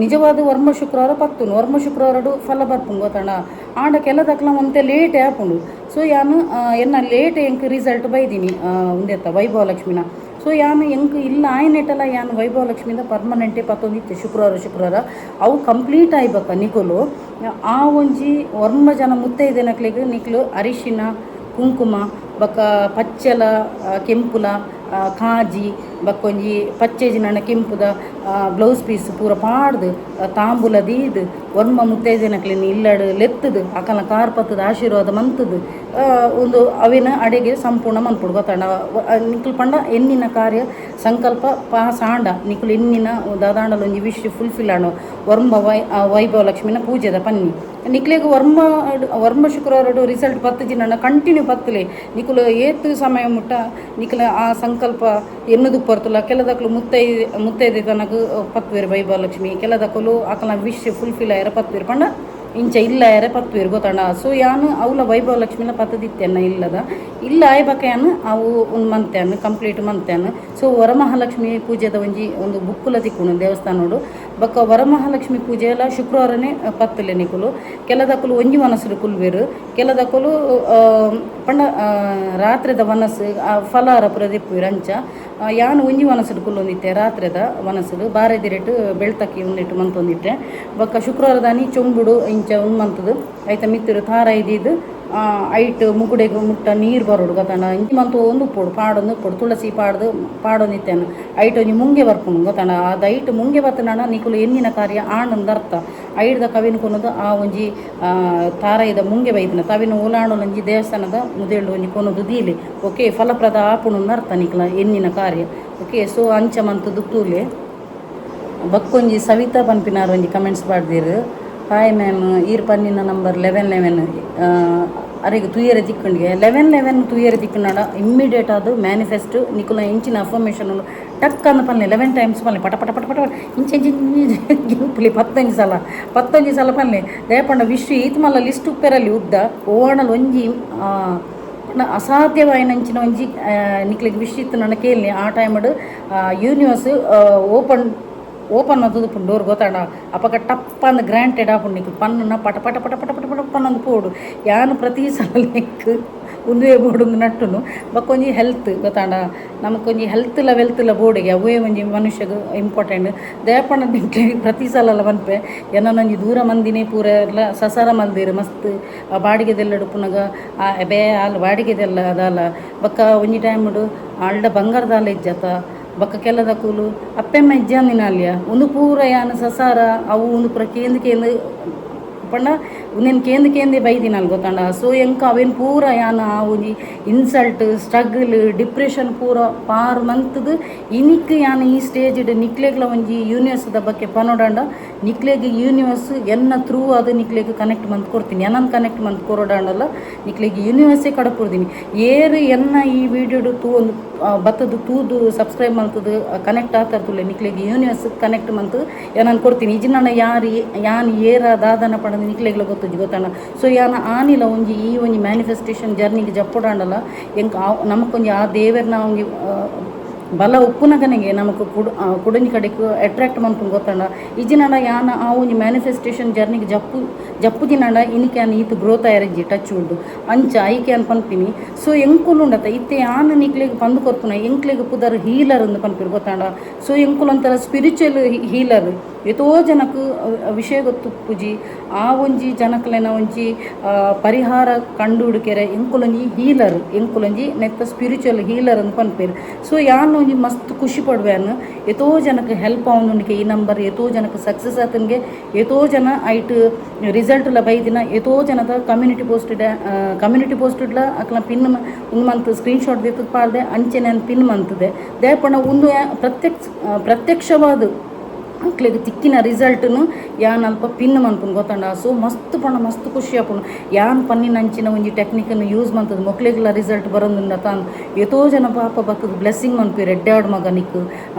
ನಿಜವಾದ ವರ್ಮ ಶುಕ್ರವಾರ ಪತ್ತುನು ವರ್ಮ ಶುಕ್ರವಾರಡು ಫಲ ಬರ್ಪುಂಡು ಗೊತ್ತಣ್ಣ ಆಂಡ ಕೆಲದಕ್ಲ ಒಂತೆ ಲೇಟ್ ಆಪುಂಡು. ಸೊ ಯಾನು ಎನ್ನ ಲೇಟ್ ಎಂಕ್ ರಿಸಲ್ಟ್ ಬೈದೀನಿ ಒಂದೇತ ವೈಭವ ಲಕ್ಷ್ಮಿನ. ಸೊ ಯಾನು ಎಂಕ್ ಇಲ್ಲ ಆಯ್ನೆಟ್ಟಲ್ಲ ಯಾನು ವೈಭವ ಲಕ್ಷ್ಮಿಯಿಂದ ಪರ್ಮನೆಂಟೇ ಪತ್ತೊಂದಿತ್ತೆ ಶುಕ್ರವಾರ ಅವು ಕಂಪ್ಲೀಟ್ ಆಯ್ಬೇಕ ನಿಕುಲು ಆ ಒಂಜಿ ವರ್ಮ ಜನ ಮುತ್ತೈದೆ ನಕ್ಲಿಗೆ ನಿಕ್ಲು ಅರಿಶಿನ ಕುಂಕುಮ ಬಕ್ಕ ಪಚ್ಚಲ ಕೆಂಪುಲ ಕಾಜಿ ಬಕ್ಕೊಂಜಿ ಪಚ್ಚೆಜಿನ ಕೆಂಪುದ ಬ್ಲೌಸ್ ಪೀಸ್ ಪೂರ ಪಾಡ್ದು ತಾಂಬೂಲ ದೀದು ವರ್ಮ ಮುತ್ತೈದೆನಕ್ಲಿನ ಇಲ್ಲಡು ಲೆತ್ತದು ಅಕಲ ಕಾರ್ಪತ್ತದ ಆಶೀರ್ವಾದ ಮಂತದು ಒಂದು ಅವಿನ ಅಡೆಗೆ ಸಂಪೂರ್ಣ ಮನ್ಪುಡು ಗೊತ್ತಾಂಡ ನಿಕ್ಲು ಪಂಡ ಎನ್ನಿನ ಕಾರ್ಯ ಸಂಕಲ್ಪ ಪಾಸ್ ಆಂಡ ನಿಕ್ಲು ಎನ್ನಿನ ದಾದಾಂಡಲ ಒಂಜಿ ವಿಶ್ ಫುಲ್ಫಿಲ್ ಆಂಡ ವರ್ಮ ವೈಭವ ಲಕ್ಷ್ಮಿನ ಪೂಜೆದ ಪನ್ನಿ ನಿಕ್ಲೆಗ್ ವರ್ಮ ಶುಕ್ರವಾರ ರಿಸಲ್ಟ್ ಪತ್ತಜಿನ ಕಂಟಿನ್ಯೂ ಪತ್ತಲೆ ನಿಕುಲು ಏತು ಸಮಯ ಮುಟ್ಟ ನಿಕ್ಲ ಆ ಸಂಕಲ್ಪ ಎನ್ನದು ಪರ್ತುಲ ಕೆಲದಕ್ಕಲು ಮುತ್ತೈದೆ ತನಕ ಪತ್ವೇರು ವೈಭವ ಲಕ್ಷ್ಮಿ ಕೆಲದಕ್ಕಲು ಅಕಲ ವಿಶ್ ಫುಲ್ಫಿಲ್ ಆಯ್ರ ಪತ್ವೇರು ಪಂಡ ಇಂಚ ಇಲ್ಲ ಯಾರೇ ಪತ್ವೇರು ಗೊತ್ತಾಂಡ. ಸೊ ಯಾನು ಅವಳ ವೈಭವ ಲಕ್ಷ್ಮಿನ ಪತ್ತದಿತ್ತೇನ ಇಲ್ಲ ಆಯ್ಬಕ್ಯಾನು ಅವು ಒಂದು ಮಂತ್ಯಾನು ಕಂಪ್ಲೀಟ್ ಮಂತ್ಯಾನು. ಸೊ ವರಮಹಾಲಕ್ಷ್ಮಿ ಪೂಜೆದ ಒಂದು ಬುಕ್ಕುಲ ತಿಕ್ಕುಣು ದೇವಸ್ಥಾನೋಡು ಬಕ್ಕ ವರಮಹಾಲಕ್ಷ್ಮಿ ಪೂಜೆ ಎಲ್ಲ ಶುಕ್ರವಾರನೇ ಪತ್ತಲೆ ನಿಕುಲು ಕೆಲದಕ್ಕಲು ಒಂಜಿ ಮನಸ್ಸು ಕುಲ್ವೇರು ಕೆಲದಕ್ಕಲು ಪಂಡ ರಾತ್ರಿದ ಮನಸ್ಸು ಫಲಾರ ಪುರ ದಿಪ್ಪುವಿರು ಅಂಚ ಯಾನು ಒಂಜಿ ಮನಸ್ಸು ಕುಲ್ಲೊಂದಿತ್ತೆ ರಾತ್ರಿದ ಮನಸ್ಸು ಬಾರೆದಿರೆಟ್ಟು ಬೆಳ್ತಕ್ಕಿ ಉಂದಿಟ್ಟು ಮಂತೊಂದಿಟ್ಟೆ ಬಕ್ಕ ಶುಕ್ರವಾರದಾನಿ ಚೊಂಬುಡು ಇಂಚ ಮಂತದು ಐತ ಮಿತ್ತರು ತಾರ ಇದ್ದಿದ್ದು ಐಟ್ ಮುಗುಡೆಗೆ ಮುಟ್ಟ ನೀರು ಬರೋಡು ಗೊತ್ತಾಂಡ ಇಂಚಿ ಮಂತು ಒಂದು ಉಪ್ಪೋಡು ಪಾಡೊಂದು ಉಪ್ಪೋಡು ತುಳಸಿ ಪಾಡೊಂದಿತ್ತೇನು ಐಟ್ ಒಂಜಿ ಮುಂಗೆ ಬರ್ಪುಂಡು ಗೊತ್ತಾಂಡ ಅದು ಐಟ್ ಮುಂಗೆ ಬತ್ತನಾಣ ನಿಕುಲು ಎನ್ನಿನ ಕಾರ್ಯ ಆಣಂದ ಅರ್ಥ ಐಡ್ದ ಕವಿನ ಕೊನೋದು ಆ ಒಂಜಿ ತಾರೈದ ಮುಂಗೆ ಬೈದಿನ ತವಿನ ಓಲಾಣೊಂಜಿ ದೇವಸ್ಥಾನದ ಮುದೇಳು ಒಂಜಿ ಕೊನೋದು ದೀಲಿ ಓಕೆ ಫಲಪ್ರದ ಆಪುಣು ಅರ್ಥ ನಿಕ್ಲ ಎನ್ನಿನ ಕಾರ್ಯ ಓಕೆ. ಸೊ ಅಂಚ ಮಂತದ್ದು ತೂಲೆ ಬಕ್ಕೊಂಜಿ ಸವಿತಾ ಪನ್ಪಿನಾರು ಒಂಜಿ ಕಮೆಂಟ್ಸ್ ಪಾಡ್ದಿರು ಹಾಯ್ ಮ್ಯಾಮ್ ಈರ್ ಪನ್ನಿನ ನಂಬರ್ 1111 ಅರೆಗೆ ತೂಯರ ತಿಕ್ಕಂಡಿಗೆ 1111 ತೂಯರ ತಿಕ್ಕನಾಡ ಇಮ್ಮಿಡಿಯೇಟ್ ಅದು ಮ್ಯಾನಿಫೆಸ್ಟ್ ನಿಕುಲ ಇಂಚಿನ ಅಫರ್ಮೇಷನ್ ಟಕ್ ಅಂದ ಪಲ್ಲೆ 11 ಟೈಮ್ಸ್ ಪಲ್ಲೆ ಪಟ ಪಟ ಪಟ ಪಟ ಇಂಚಿ ಗಿಂಪುಲಿ 15 ಸಲ ಪಲ್ಲೆ ದಯಪಂಡ ವಿಶ್ವ ಈತ್ ಮಲ್ಲ ಲಿಸ್ಟ್ ಉಪ್ಪೆರಲ್ಲಿ ಉದ್ದ ಓಣಲ್ ಒಂಜಿ ಅಸಾಧ್ಯವಾಯಿನಂಚಿನ ಒಂಜಿ ನಿಕ್ಲಿಗೆ ವಿಶ್ವ ಇತ್ತು ನನ್ನ ಕೇಳಿ ಆ ಟೈಮಡು ಯೂನಿವರ್ಸ್ ಓಪನ್ ಮದ್ದು ಡೋರ್ ಗೊತ್ತಾಡ ಅಪ್ಪಗ ಟಪ್ ಅಂದ್ ಗ್ರಾಂಟೆಡ್ ಆಪುಂಡು ನಿಕ್ಕು ಪನ್ನ ಪಟ ಪಟ ಪಟ ಪಟ ಪಟ ಪಟ ಪನ್ನೊಂದು ಪೋಡು ಯಾನು ಪ್ರತಿ ಸಲ ಲೆಕ್ಕ ಉಂದುವೆ ಬೋಡುಂದು ನಟ್ಟುನು ಬಕ್ಕೊಂಜಿ ಹೆಲ್ತ್ ಗೊತ್ತಾಂಡ ನಮಕೊಂಜಿ ಹೆಲ್ತ್ಲ ಬೋಡಿಗೆ ಅವೇ ಒಂಜಿ ಮನುಷ್ಯಗೆ ಇಂಪಾರ್ಟೆಂಟ್ ದಯಪಣ್ಣ ನಿಂಕ್ಲೆ ಪ್ರತಿ ಸಲ ಮನ್ಪೆ ಏನೊಂಜಿ ದೂರ ಮಂದಿನೇ ಪೂರ ಎಲ್ಲ ಸಸಾರ ಮಲ್ದಿರು ಮಸ್ತ್ ಆ ಬಾಡಿಗೆದೆಲ್ಲಡು ಪುನಗ ಎಬೇ ಅಲ್ಲಿ ಬಾಡಿಗೆದೆಲ್ಲ ಅದಲ್ಲ ಬಕ್ಕ ಒಂಜಿ ಟೈಮಡು ಅಲ್ಡ ಬಂಗಾರದಾಲ ಇಜ್ಜತ ಬಕ್ಕ ಕೆಲದ ಕೂಲು ಅಪ್ಪೆಮ್ಮ ಇಜ್ಜಾನಿನ ಅಲ್ಲಿಯ ಒಂದು ಪೂರ ಯಾನು ಸಸಾರ ಅವು ಒಂದು ಪೂರ ಕೇಂದ್ರ ಪಂಡ ಉಂದೆನ್ ಕೇಂದೆ ಬೈದಿನಲ್ ಗೊತ್ತಂಡ. ಸೊ ಎಂಕ ಅವೇನು ಪೂರ ಯಾನ ಒಂಜಿ ಇನ್ಸಲ್ಟ್ ಸ್ಟ್ರಗಲ್ ಡಿಪ್ರೆಷನ್ ಪೂರ ಪಾರು ಮಂತದು ಇನಿಕ್ ಯಾನ ಈ ಸ್ಟೇಜ್ಡ್ ನಿಕ್ಲೆಗ್ಲ ಒಂಜಿ ಯೂನಿವರ್ಸ್ದ ಬಗ್ಗೆ ಪನೋಡಂಡ ನಿಕ್ಲೆಗ್ ಯೂನಿವರ್ಸ್ ಎನ್ನ ಥ್ರೂ ಅದು ನಿಕ್ಲೆಗ್ ಕನೆಕ್ಟ್ ಮಂತ್ ಕೊಡ್ತೀನಿ ಏನನ್ನು ಕನೆಕ್ಟ್ ಮಂತ್ ಕೊರೋಡಂಡಲ್ಲ ನಿಕ್ಲೆಗ್ ಯೂನಿವರ್ಸೇ ಕಡಪುಡ್ತೀನಿ ಏರು ಎನ್ನ ಈ ವಿಡಿಯೋಡು ತೂ ಒಂದು ಬತ್ತದು ತೂದು ಸಬ್ಸ್ಕ್ರೈಬ್ ಮಂತದ್ದು ಕನೆಕ್ಟ್ ಆಗ್ತಾರ್ತುಳ್ಳೆ ನಿಕ್ಲೆಗ್ ಯೂನಿವರ್ಸ್ ಕನೆಕ್ಟ್ ಮಂತ್ ನಾನು ಕೊಡ್ತೀನಿ ಇಜಿನ ಯಾನ್ ಏರ ದಾದನ ಪಡೆದು ನಿಕ್ಲೆಗ್ಲ ಗೊತ್ತಣ್ಣ. ಸೊ ಯಾನ ಆನಿಲ ಒಂಜಿ ಈ ಒಂಜಿ ಮ್ಯಾನಿಫೆಸ್ಟೇಷನ್ ಜರ್ನಿಗೆ ಜಪ್ಪಡಾಂಡಲ್ಲ ಎಂಕ್ ನಮಕೊಂಜಿ ಆ ದೇವರನ್ನ ಒಂಜಿ ಬಲ ಉಪ್ಪುನಗನಿಗೆ ನಮಕ್ ಕುಡಂಜಿ ಕಡೆಗೆ ಅಟ್ರಾಕ್ಟ್ ಮನ್ಪುಂಡು ಗೊತ್ತಂಡ. ಇಜಿನಂಡ ಯಾನ ಆ ಒಂಜಿ ಮ್ಯಾನಿಫೆಸ್ಟೇಷನ್ ಜರ್ನಿಗೆ ಜಪ್ಪುಜಿನಂಡ ಇನಿಕೆ ಯಾನ ಈತು ಗ್ರೋತ್ ಆಯರಜ್ಜಿ ಟಚ್ ಉಂಡು ಅಂಚ ಐಕೆ ಅನ್ ಪನ್ಪಿನಿ. ಸೊ ಎಂಕುಲು ಉಂಡತ ಇತ್ತೆ ಯಾನ ನಿಕ್ಲೆಗ್ ಪಂದು ಕೊರ್ಪುನ ಎಂಕ್ಲೆಗ್ ಪುದರ್ ಹೀಲರ್ ಅಂದು ಪನ್ಪಿರು ಗೊತ್ತಂಡ. ಸೊ ಎಂಕುಲು ಒಂಥರ ಸ್ಪಿರಿಚುವಲ್ ಹೀಲರ್ ಎತೋ ಜನಕ್ಕೆ ವಿಷಯ ಗೊತ್ತುಪ್ಪುಜಿ ಆ ಒಂಜಿ ಜನಕ್ಲೆನ ಒಂಜಿ ಪರಿಹಾರ ಕಂಡು ಹುಡುಕೆರೆ ಎಂಕುಲೊಂಜಿ ಹೀಲರ್ ಎಂಕುಲೊಂಜಿ ನೆತ್ತ ಸ್ಪಿರಿಚುವಲ್ ಹೀಲರ್ ಅಂದು ಪನ್ಪೇರು. ಸೊ ಯಾನು ಒಂಜಿ ಮಸ್ತ್ ಖುಷಿ ಪಡುವೆನು ಎತೋ ಜನಕ್ಕೆ ಹೆಲ್ಪ್ ಆವನುಂಡಿಕೆ ಈ ನಂಬರ್ ಎತೋ ಜನಕ್ಕೆ ಸಕ್ಸಸ್ ಆತನ್ಗೆ ಎತೋ ಜನ ಐಟ್ ರಿಸಲ್ಟ್ಲ ಬೈದಿನ ಎತೋ ಜನದ ಕಮ್ಯುನಿಟಿ ಪೋಸ್ಟ್ಲ ಅಕ್ಲ ಪಿನ್ ಒಂದು ಮಂತ್ ಸ್ಕ್ರೀನ್ಶಾಟ್ ದಿತ್ತದ ಪಾಡ್ದೆ ಅಂಚೆ ನಾನು ಪಿನ್ ಮಂತದೆ ದೇಪಣ ಒಂದು ಪ್ರತ್ಯಕ್ಷವಾದ ಅಕ್ಲೆಗ್ ತಿಕ್ಕಿನ ರಿಸಲ್ಟ್ನು ಯಾನ್ ಅಲ್ಪ ಪಿನ್ ಮನ್ಪುನು ಗೊತ್ತಂಡ. ಸೊ ಮಸ್ತ್ ಮಸ್ತ್ ಖುಷಿ ಆಪುನು ಯಾನ್ ಪನ್ನಿನ ಅಂಚಿನ ಒಂಜಿ ಟೆಕ್ನಿಕನ್ನು ಯೂಸ್ ಮಂತದ್ದು ಮೊಕ್ಲೆಗ್ಲ ರಿಸಲ್ಟ್ ಬರೋದ್ರಿಂದ ತಾನು ಎತೋ ಜನ ಪಾಪ ಬರ್ತದ ಬ್ಲೆಸ್ಸಿಂಗ್ ಮನ್ಪೇರು ಎಡ್ಡಾಡ್ ಮಗ ನಿಕ್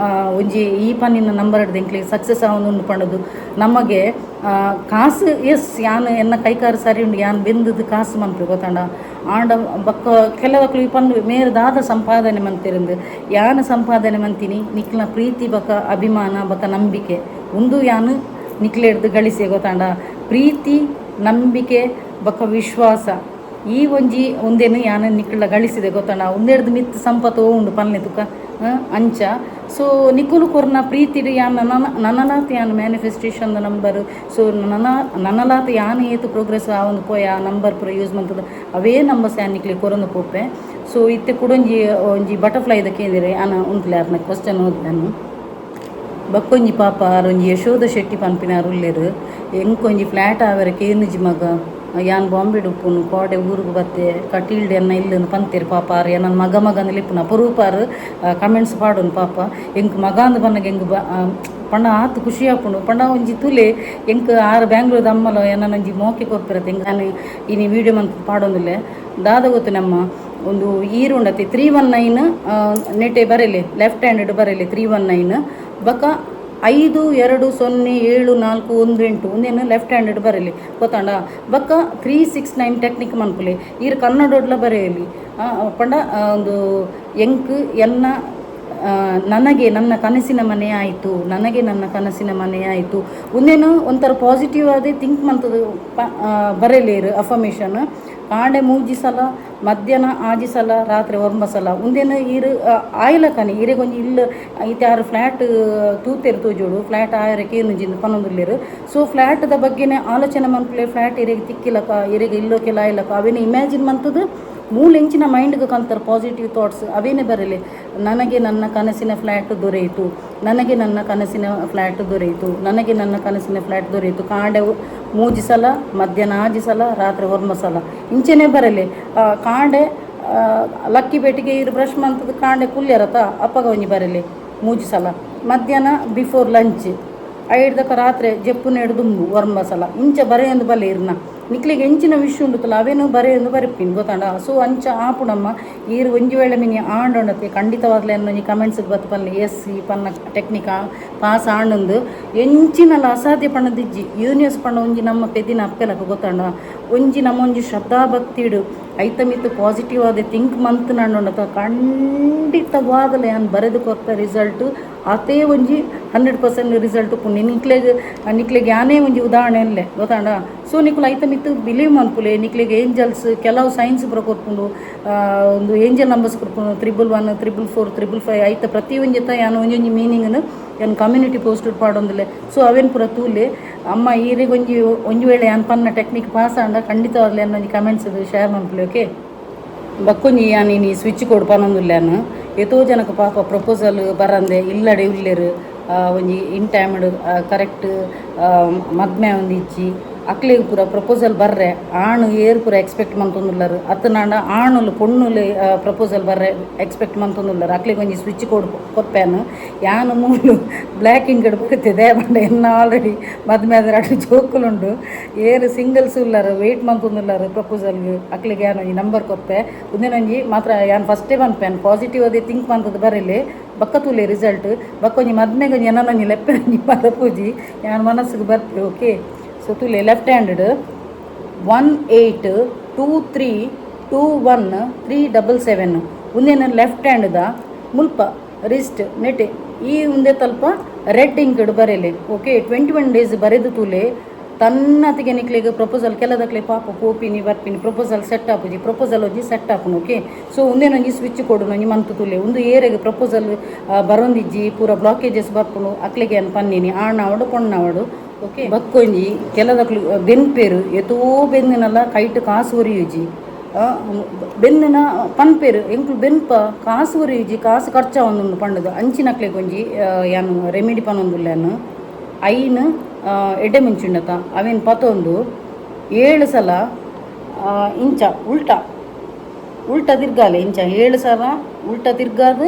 ಒಂಜಿ ಈ ಪನ್ನಿನ ನಂಬರ್ ಹಿಡ್ದು ಎಂಕ್ಲೆಗ್ ಸಕ್ಸಸ್ ಆವೊಂದು ಪಂಡದು ನಮಗೆ ಕಾಸು ಎಸ್ ಯಾನ್ ಎನ್ನ ಕೈಕಾರು ಸರಿ ಉಂಡು ಯಾನ್ ಬೆಂದದ್ದು ಕಾಸು ಮನ್ಪೇರು ಗೊತ್ತಂಡ. ಆಂಡ ಬಕ್ಕ ಕೆಲವಕ್ಲು ಈ ಪಂಡು ಮೇರ್ದಾದ ಸಂಪಾದನೆ ಮಂತಿರಂದು ಯಾನ್ ಸಂಪಾದನೆ ಮಂತೀನಿ ನಿಕ್ಲ ಪ್ರೀತಿ ಬಕ ಅಭಿಮಾನ ಬಕ ನಂಬಿಕೆ ಒಂದು ಯಾನು ನಿಕ್ಲೆ ಹಿಡ್ದು ಗಳಿಸಿ ಗೊತ್ತಂಡ. ಪ್ರೀತಿ ನಂಬಿಕೆ ಬಕ ವಿಶ್ವಾಸ ಈ ಒಂಜಿ ಒಂದೇನು ಯಾನ ನಿಕ್ಲ ಗಳಿಸಿದೆ ಗೊತ್ತಂಡ. ಒಂದೆಡ್ದು ಮಿತ್ ಸಂಪತ್ತು ಉಂಡು ಪನ್ನೆ ತುಕ ಅಂಚ. ಸೊ ನಿಕುಲು ಕೊರ್ನ ಪ್ರೀತಿಡು ಯಾನ್ ನನ್ನಲಾತ ಯಾನ್ ಮ್ಯಾನಿಫೆಸ್ಟೇಷನ್ ನಂಬರ್. ಸೊ ನನ್ನಲಾತ ಯಾನ್ ಏತು ಪ್ರೋಗ್ರೆಸ್ ಆ ಒಂದು ಪೋಯ ಆ ನಂಬರ್ ಪೂರ ಯೂಸ್ ಮಂತದ ಅವೇ ನಂಬರ್ಸ್ ಯಾನ್ ನಿಕ್ಲೆ ಕೊರೊಂದು ಪೋಪೆ. ಸೊ ಇತ್ತೆ ಒಂಜಿ ಬಟರ್ಫ್ಲೈದ ಕೇಂದಿರೆ ಯಾನ ಉಂಟ್ಲೆ ಯಾರನ್ನ ಕ್ವಶನ್ ಓದ್ತಾನು ಬಕ್ಕೊಂಜಿ ಪಾಪ ಒಂಜಿ ಯಶೋಧ ಶೆಟ್ಟಿ ಪನ್ಪಿನಾರು ಉಳ್ಳೇರು ಎಂಕೊಂಜಿ ಫ್ಲ್ಯಾಟ್ ಆವರೆ ಕೇನುಜಿ ಮಗ ಯಾನ್ ಬಾಂಬೆ ಉಪ್ಪುನು ಕೋಡೆ ಊರಿಗೆ ಬತ್ತೆ ಕಟೀಲ್ಡೆ ಅನ್ನ ಇಲ್ಲನ್ನು ಪಂತೇರು ಪಾಪ ಆರು ನನ್ನ ಮಗನ ಲಿಪ್ಪುನ ಅಪರೂಪಾರು ಕಮೆಂಟ್ಸ್ ಪಾಡೋನು ಪಾಪ ಎಂಕ್ ಮಗ ಅಂದು ಬನ್ನಗೆ ಎಂಗ್ ಪಂಡ ಆತು ಖುಷಿ ಆಪುಂಡು ಪಂಡ ಒಂಜಿ ತುಲೆ ಎಂಕ್ ಆರು ಬ್ಯಾಂಗ್ಳೂರ್ದ ಅಮ್ಮಲ ಏನೊಂಜಿ ಮೋಕೆ ಕೊರ್ಪಿರತ್ತೆ ಎಂಗ್ ನಾನು ಇನಿ ವೀಡಿಯೋ ಮಂತ್ ಪಾಡೋಂದಿಲ್ಲೆ ದಾದ ಗೊತ್ತು ನಮ್ಮ ಒಂದು ಈರುಂಡತಿ 319 ನೆಟೆ ಬರಲಿ ಲೆಫ್ಟ್ ಹ್ಯಾಂಡೆಡ್ ಬರಲಿ 319 ಬಕ 520741 ಒಂದೇನು ಲೆಫ್ಟ್ ಹ್ಯಾಂಡೆಡ್ ಬರಲಿ ಗೊತ್ತಾಂಡ ಬಕ್ಕ 369 ಟೆಕ್ನಿಕ್ ಮನ್ಪುಲೆ ಈರು ಕನ್ನಡೊಡ್ಲ ಬರೆಯಲಿ ಪಂಡ ಒಂದು ಎಂಕ್ ಎನ್ನ ನನಗೆ ನನ್ನ ಕನಸಿನ ಮನೆ ಆಯಿತು ಒಂದೇನು ಒಂಥರ ಪಾಸಿಟಿವ್ ಆದ ಥಿಂಕ್ ಮಂತದ್ದು ಬರೆಯಲೇರು ಅಫರ್ಮೇಷನ್ ಕಾಂಡೆ 3 ಸಲ ಮಧ್ಯಾಹ್ನ 6 ಸಲ ರಾತ್ರಿ 9 ಸಲ ಒಂದೇನು ಈರು ಆಯ್ಲ ಕನಿ ಇರೆಗೊಂದು ಇಲ್ಲ ಐತೆ ಆರು ಫ್ಲ್ಯಾಟ್ ತೂತೇರು ತೋಜೋಡು ಫ್ಲ್ಯಾಟ್ ಆಯರಕ್ಕೆ ಏನು ಪನ್ನೊಂದಿಲ್ಲೇರು. ಸೊ ಫ್ಲ್ಯಾಟ್ದ ಬಗ್ಗೆನೇ ಆಲೋಚನೆ ಮಂತ್ಲೆ ಫ್ಲ್ಯಾಟ್ ಇರೆಗೆ ತಿಕ್ಕಿಲಕ ಇರೆಗೆ ಇಲ್ಲೋಕೆಲ್ಲ ಆಯ್ಲಕ ಅವೇನೇ ಇಮ್ಯಾಜಿನ್ ಮಂತದ್ದು ಮೂಲೆಂಚಿನ ಮೈಂಡ್ಗೆ ಕಂತಾರೆ ಪಾಸಿಟಿವ್ ಥಾಟ್ಸ್ ಅವೇನೇ ಬರಲಿ. ನನಗೆ ನನ್ನ ಕನಸಿನ ಫ್ಲ್ಯಾಟ್ ದೊರೆಯಿತು ಕಾಂಡೆ 3 ಸಲ ಮಧ್ಯಾಹ್ನ 6 ಸಲ ರಾತ್ರಿ 9 ಸಲ ಇಂಚೆನೇ ಬರಲಿ. ಕಾಂಡೆ ಲಕ್ಕಿ ಬೇಟಿಗೆ ಇರು ಬ್ರಷ್ ಮಂತದ್ದು ಕಾಂಡೆ ಕುಲ್ಯರತ ಅಪ್ಪಗ ಒಂಜಿ ಬರಲಿ 3 ಸಲ ಮಧ್ಯಾಹ್ನ ಬಿಫೋರ್ ಲಂಚ್ ಐಡ್ದಕ ರಾತ್ರಿ ಜಪ್ಪು ನೆಡು ದುಂಬು 9 ಸಲ ಇಂಚ ಬರೆಯೊಂದು ಬಲೆ ಇರ್ನ ನಿಕ್ಲಿಗೆ ಎಂಚಿನ ವಿಷಯ ಉಂಡುತ್ತಲ್ಲ ಅವೇನು ಬರೆಯೊಂದು ಬರೆಪಿನ್ ಗೊತ್ತಾಂಡ. ಸೊ ಅಂಚ ಆಪುಡಮ್ಮ ಈರು ಒಂಜಿ ವೇಳೆ ಮಿನಿ ಆಂಡೊಂಡತ್ತೆ ಖಂಡಿತವಾಗ್ಲೇ ಅನ್ನೊಂಜಿ ಕಮೆಂಟ್ಸ್ಗೆ ಬತ್ತು ಪನ್ಲೆ ಎಸ್ ಈ ಪನ್ನ ಟೆಕ್ನಿಕ್ ಪಾಸ್ ಆಂಡೊಂದು ಎಂಚಿನಲ್ಲ ಅಸಾಧ್ಯ ಪಣ್ಣದಿಜ್ಜಿ ಯೂನಿವರ್ಸ್ ಪಣ್ಣ ಒಂಜಿ ನಮ್ಮ ಪೆದ್ದಿನ ಅಪ್ಪೆಲಕ ಗೊತ್ತಾಂಡ. ಒಂಜಿ ನಮ್ಮ ಒಂಜಿ ಶ್ರದ್ಧಾಭಕ್ತಿಡು ಐತಮಿತ್ತು ಪಾಸಿಟಿವ್ ಆದ ಥಿಂಕ್ ಮಂತ್ ನಂಡೊಂಡತ ಖಂಡಿತವಾಗಲೇ ನಾನು ಬರೆದು ಕೊಟ್ಟ ರಿಸಲ್ಟ್ ಅದೇ ಒಂಜಿ 100% ರಿಸಲ್ಟ್ ಪುಣ್ಯ ನಿಕ್ಲೆಗೆ ಯಾನೇ ಒಂಜಿ ಉದಾಹರಣೆ ಅಲ್ಲೇ ಗೊತ್ತಾಂಡ. ಸೊ ನಿಕ್ಲು ಐತಮಿತ್ತು ಬಿಲೀವ್ ಮನ್ಪುಲೆ ನಿಕ್ಲೆಗೆ ಏಂಜಲ್ಸ್ ಕೆಲವು ಸೈನ್ಸ್ ಪುರ ಕೊರ್ಪುಂಡು ಒಂದು ಏಂಜಲ್ ನಂಬರ್ಸ್ ಕೊರ್ಪುಂಡು 111 444 555 ಐತ ಪ್ರತಿ ಒಂಜಿತ ಯಾನು ಒಂಜೊಂಜಿ ಮೀನಿಂಗ್ನು ಏನು ಕಮ್ಯುನಿಟಿ ಪೋಸ್ಟ್ ಪಾಡೊಂದಿಲ್ಲ. ಸೊ ಅವೇನು ಪುರ ತೂಲೆ ಅಮ್ಮ ಈರಿಗೆ ಒಂಜಿ ವೇಳೆ ಯಾನ್ ಪನ್ನ ಟೆಕ್ನಿಕ್ ಪಾಸ್ ಆಂಡ ಖಂಡಿತವಾಗ್ಲೇ ಅನ್ನೊಂಜಿ ಕಮೆಂಟ್ಸ್ ಶೇರ್ ಮನ್ಪುಲೆ ಓಕೆ. ಬಕ್ಕೊಂಜಿ ಯಾನಿ ಸ್ವಿಚ್ ಕೋಡ್ ಪನ್ನೊಂದಿಲ್ಲಾನು ಎತೋ ಜನಕ್ಕೆ ಪಾಪ ಪ್ರಪೋಸಲ್ ಬರಂದೆ ಇಲ್ಲಡೆ ಉಳ್ಳೇರು ಒಂಜಿ ಇನ್ ಟೈಮ್ಡ್ ಕರೆಕ್ಟ್ ಮದ್ಮೆ ಒಂದು ಇಜ್ಜಿ ಅಕ್ಲಿಗೆ ಪೂರ ಪ್ರಪೋಸಲ್ ಬರ್ರೆ ಆಣು ಏರು ಪೂರ ಎಕ್ಸ್ಪೆಕ್ಟ್ ಮಂತೊಂದುಲ್ಲರು ಅತ್ತು ನಾಂಡ ಆಣುಲು ಪೊಣ್ಣುಲು ಪ್ರಪೋಸಲ್ ಬರ್ರೆ ಎಕ್ಸ್ಪೆಕ್ಟ್ ಮಂತೊಂದುಲ್ಲರು ಅಕ್ಲಿಗೆ ಒಂಜಿ ಸ್ವಿಚ್ ಕೊಡ್ಪೇನು ಯಾನು ಮೂಲು ಬ್ಲ್ಯಾಕ್ ಇಂಗಡ್ ಬರ್ತದೆ ಬಂಡ ಎನ್ನ ಆಲ್ರೆಡಿ ಮದ್ಮೆ ಆದ್ರೆ ಅಡು ಜೋಕುಲುಂಡು ಏರು ಸಿಂಗಲ್ಸ್ ಉಳ್ಳರು ವೆಯ್ಟ್ ಮಂತೊಂದುಲ್ಲರು ಪ್ರಪೋಸಲ್ಗೆ ಅಕ್ಲಿಗೆ ಯಾನು ಈ ನಂಬರ್ ಕೊಪ್ಪೆ ಒಂದೇನೊಂಜಿ ಮಾತ್ರ ಯಾನು ಫಸ್ಟೇ ಬಂದ್ಪೇನು ಪಾಸಿಟಿವ್ ಅದೇ ಥಿಂಕ್ ಮಂತದ್ದು ಬರಲಿ ಬಕ್ಕ ತೂಲೆ ರಿಸಲ್ಟ್ ಬಕ್ಕೊಂಜಿ ಮದ್ಮೆಗೆ ಏನೊಂಜಿ ಲೆಪ್ಪೆ ಮದ ಪೂಜಿ ಯಾನು ಮನಸ್ಸಿಗೆ ಬರ್ತೆ ಓಕೆ ಸೊ ತುಲೆ ಲೆಫ್ಟ್ ಹ್ಯಾಂಡೆಡ್ 182321 ಒಂದೇನು ಲೆಫ್ಟ್ ಹ್ಯಾಂಡ್ದ ಮುಲ್ಪ ರಿಸ್ಟ್ ನೆಟೆ ಈ ಒಂದೇ ತಲ್ಪ ರೆಡ್ ಇಂಕ್ಡ್ ಬರೆಯಲಿ ಓಕೆ 21 ಡೇಸ್ ಬರೆದು ತೂಲೆ ತನ್ನತಿಗೆ ನಿಕ್ಲಿಗೆ ಪ್ರಪೋಸಲ್ ಕೆಲದಕ್ಲೆ ಪಾಪ ಪೋಪಿನಿ ಬರ್ಪಿನಿ ಪ್ರಪೋಸಲ್ ಸೆಟ್ ಆಪುಜಿ ಪ್ರಪೋಸಲ್ ಒಂಜಿ ಸೆಟ್ ಆಪುನು ಓಕೆ ಸೊ ಒಂದೇನೊಂಜಿ ಸ್ವಿಚ್ ಕೊಡು ಒಂಜಿ ಮಂತು ತುಲೆ ಒಂದು ಏರೆಗೆ ಪ್ರಪೋಸಲ್ ಬರೊಂದಿಜ್ಜಿ ಪೂರ ಬ್ಲಾಕೇಜಸ್ ಬರ್ಪುನು ಅಕ್ಲಿಗೆ ಅನ್ ಪನ್ನಿನಿ ಆಣಾವಡು ಪೊಣ್ಣಾವಡು ಓಕೆ ಬಕ್ಕೊಂಜಿ ಕೆಲದಕ್ಲು ಬೆನ್ಪೇರು ಎತೋ ಬೆನ್ನಿನಲ್ಲ ಕೈಟ್ ಕಾಸು ಒರಿಯುಜಿ ಬೆನ್ನಿನ ಪನ್ಪೇರು ಎಂಕ್ಲು ಬೆನ್ಪ ಕಾಸು ಒರಿಯುಜಿ ಕಾಸು ಖರ್ಚ ಒಂದೊಂದು ಪಂಡದು ಅಂಚಿನಕ್ಲೆ ಕೊಂಜಿ ಯಾನು ರೆಮಿಡಿ ಪನೊಂದುಲ್ಲೇನು ಐನು ಎಡೆ ಮುಂಚಿಂಡತ ಅವೇನು ಪತೊಂದು 7 ಸಲ ಇಂಚ ಉಲ್ಟ ತಿರ್ಗಾಲೆ ಇಂಚ 7 ಸಲ ಉಲ್ಟ ತಿರ್ಗಾದು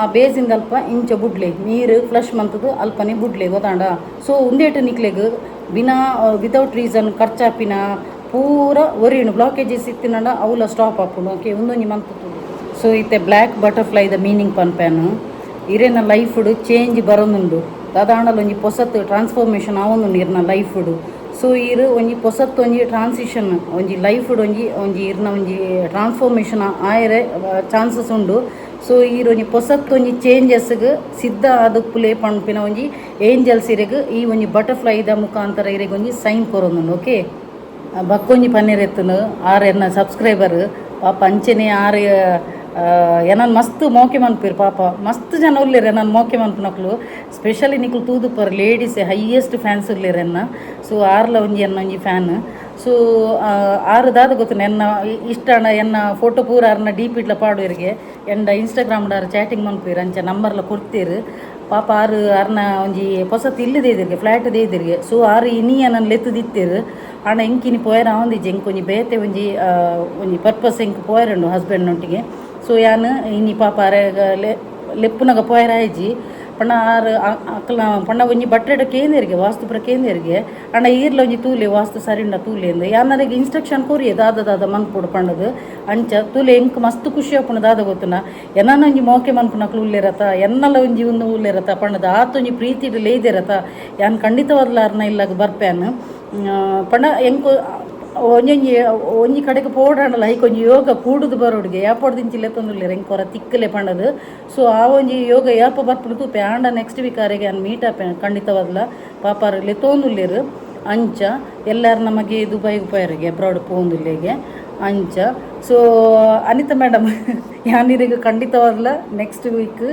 ಆ ಬೇಸಿಂದ ಅಲ್ಪ ಇಂಚ ಬುಡ್ಲೆ ನೀರು ಫ್ಲಶ್ ಮಂತದ್ದು ಅಲ್ಪನೇ ಬುಡ್ಲೆ ಗೊತ್ತಾಂಡ ಸೊ ಒಂದೇಟು ನಿಕ್ಲೆಗ್ ಬಿನಾ ವಿತೌಟ್ ರೀಸನ್ ಖರ್ಚಾಪಿನ ಪೂರ ಒರಿಯಣು ಬ್ಲಾಕೇಜಸ್ ಇತ್ತಿನಂಡ ಅವಲ ಸ್ಟಾಪ್ ಹಾಕೊಂಡು ಓಕೆ ಒಂದೊಂದು ಮಂತದ್ದು ಸೊ ಇತ್ತೆ ಬ್ಲ್ಯಾಕ್ ಬಟರ್ಫ್ಲೈದ ಮೀನಿಂಗ್ ಪನ್ಪೇನು ಇರೇನ ಲೈಫುಡು ಚೇಂಜ್ ಬರೋನುಂಡು ದಾದಾಂಡಲ ಒಂಜಿ ಪೊಸತ್ ಟ್ರಾನ್ಸ್ಫಾರ್ಮೇಷನ್ ಆವೊಂದುಂಡು ಇರ್ನ ಲೈಫುಡು ಸೊ ಇರು ಒಂಜಿ ಪೊಸತ್ ಒಂಜಿ ಟ್ರಾನ್ಸಿಷನ್ ಒಂಜಿ ಲೈಫುಡು ಒಂಜಿ ಇರ್ನ ಒಂಜಿ ಟ್ರಾನ್ಸ್ಫಾರ್ಮೇಷನ್ ಆಯರೆ ಚಾನ್ಸಸ್ ಉಂಡು ಸೊ ಈರು ಒಂಜಿ ಪೊಸತ್ ಒಂಜಿ ಚೇಂಜಸ್ಗೆ ಸಿದ್ಧ ಆದುಪ್ಪುಲೆ ಪನ್ಪಿನ ಒಂಜಿ ಏಂಜಲ್ಸ್ ಇರೆಗ್ ಈ ಒಂಜಿ ಬಟರ್ಫ್ಲೈದ ಮುಖಾಂತರ ಇರೆಗ್ ಒಂಜಿ ಸೈನ್ ಕೊರೊಂದುಂಡು ಓಕೆ ಬಕ್ಕೊಂಜಿ ಪನ್ನೀರ್ ಎತ್ತುನು ಆರು ಎನ್ನ ಸಬ್ಸ್ಕ್ರೈಬರ್ ಪಾಪ ಅಂಚನೆ ಆರು ಏನನ್ನು ಮಸ್ತ್ ಮೋಕೆ ಮನ್ಪಿರು ಪಾಪ ಮಸ್ತ್ ಜನ ಉರ್ಲಿರ ನಾನು ಮೋಕೆ ಮನ್ಪನಕ್ಲು ಸ್ಪೆಷಲಿ ನಿಕ್ಲು ತೂದು ಪರ್ ಲೇಡೀಸ್ ಹೈಯೆಸ್ಟ್ ಫ್ಯಾನ್ಸ್ ಇರ್ಲಿರೆನ್ನ ಸೊ ಆರ್ಲ ಒಂಜಿ ಎನ್ನ ಒಂಜಿ ಫ್ಯಾನ್ ಸೊ ಆರು ದಾದ ಗೊತ್ತು ಎನ್ನ ಇಷ್ಟ ಎನ್ನ ಫೋಟೋ ಪೂರ ಆರ್ನ ಡೀಪ್ ಇಟ್ಲ ಪಾಡುವರಿಗೆ ಎಂಡ ಇನ್ಸ್ಟಾಗ್ರಾಮ್ಡಾರು ಚಾಟಿಂಗ್ ಮನ್ಪಿರು ಅಂಚ ನಂಬರ್ಲ ಕೊಡ್ತೀರು ಪಾಪ ಆರು ಆರ್ನ ಒಂಜಿ ಪೊಸತ್ ಇಲ್ಲದೆ ಇದ್ರಿಗೆ ಫ್ಲ್ಯಾಟ್ ಇದ್ರಿಗೆ ಸೊ ಆರು ಇನಿಯ ನನ್ನ ಲೆತ್ತದಿತ್ತೇರು ಆಂಡ ಎಂಕಿನಿ ಪೋಯರ ಆವಂದಿಜ್ಜೆ ಎಂಕೊಂಜಿ ಬೇತೆ ಒಂಜಿ ಪರ್ಪಸ್ ಎಂಕ್ ಪೋಯರಂಡು ಹಸ್ಬೆಂಡ್ನೊಟ್ಟಿಗೆ ಸೊ ಯಾನು ಇನಿ ಪಾಪ ಲೆಪ್ಪುನಗ ಪೋಯರಾಯ್ಜಿ ಪಂಡ ಆರು ಅಕ್ಕಲ ಪಂಡ ಒಂಜಿ ಬಟ್ಟೆಡ ಕೇಂದ್ರಿಗೆ ವಾಸ್ತು ಪ್ರ ಕೇಂದ್ರಿಗೆ ಅಂಡ ಈರ್ಲ ಒಂಜಿ ತೂಲೆ ವಾಸ್ತು ಸರಿಂಡ ತೂಲೆ ಅಂದು ಯಾನರಿಗೆ ಇನ್ಸ್ಟ್ರಕ್ಷನ್ ಕೊರಿಯೆ ದಾದ ಮನ್ಪುಡು ಪಂಡದು ಅಂಚ ತೂಲೆ ಎಂಕ್ ಮಸ್ತ್ ಖುಷಿ ಆಪುಣ ದಾದ ಗೊತ್ತುನ ಎನ್ನ ಒಂಜಿ ಮೋಕೆ ಮನ್ಪುನಕ್ಲು ಉಲ್ಲೇರತ ಎನ್ನಲ ಒಂಜಿ ಒಂದು ಉಲ್ಲೇರತ ಪಂಡದ ಆತೊಂಜಿ ಪ್ರೀತಿ ಲೇದಿರತ ಯಾನ್ ಖಂಡಿತವಾದ್ಲಾರ್ನ ಇಲ್ಲಾಗ ಬರ್ಪ್ಯಾನ್ ಪಂಡ ಎಂಕು ಒಂಜಿ ಕಡೆಗೆ ಪೋಡಾಂಡಲ್ಲ ಹೈಕೊಂಜಿ ಯೋಗ ಕೂಡುದು ಬರೋಡಿಗೆ ಯಾಪೋಡು ದಿಂಚಿಲ್ಲ ತೊಂದುಲ್ಲೇರ ಹೆಂಗೆ ಕೊರ ತಿಕ್ಕಲೆ ಪಂಡದು ಸೊ ಆ ಒಂಜಿ ಯೋಗ ಯಾಪ ಬರ್ಪುಡು ತೂಪೆ ಆಂಡ ನೆಕ್ಸ್ಟ್ ವೀಕ್ ಆರೆಗೆ ಅನ್ ಮೀಟ್ ಆಪೆ ಖಂಡಿತವಾದ್ಲ ಪಾಪಾರಲ್ಲಿ ತೊಂದುಲ್ಲೇರು ಅಂಚ ಎಲ್ಲಾರು ನಮಗೆ ದುಬೈಗೆ ಪೋಯರಿಗೆ ಅಬ್ರಾಡ್ ಪೋಂದುಲ್ಲೆಗೆ ಅಂಚ ಸೊ ಅನಿತಾ ಮೇಡಮ್ ಯಾನಿರಿಗೆ ಖಂಡಿತವಾದ್ಲ ನೆಕ್ಸ್ಟ್ ವೀಕ್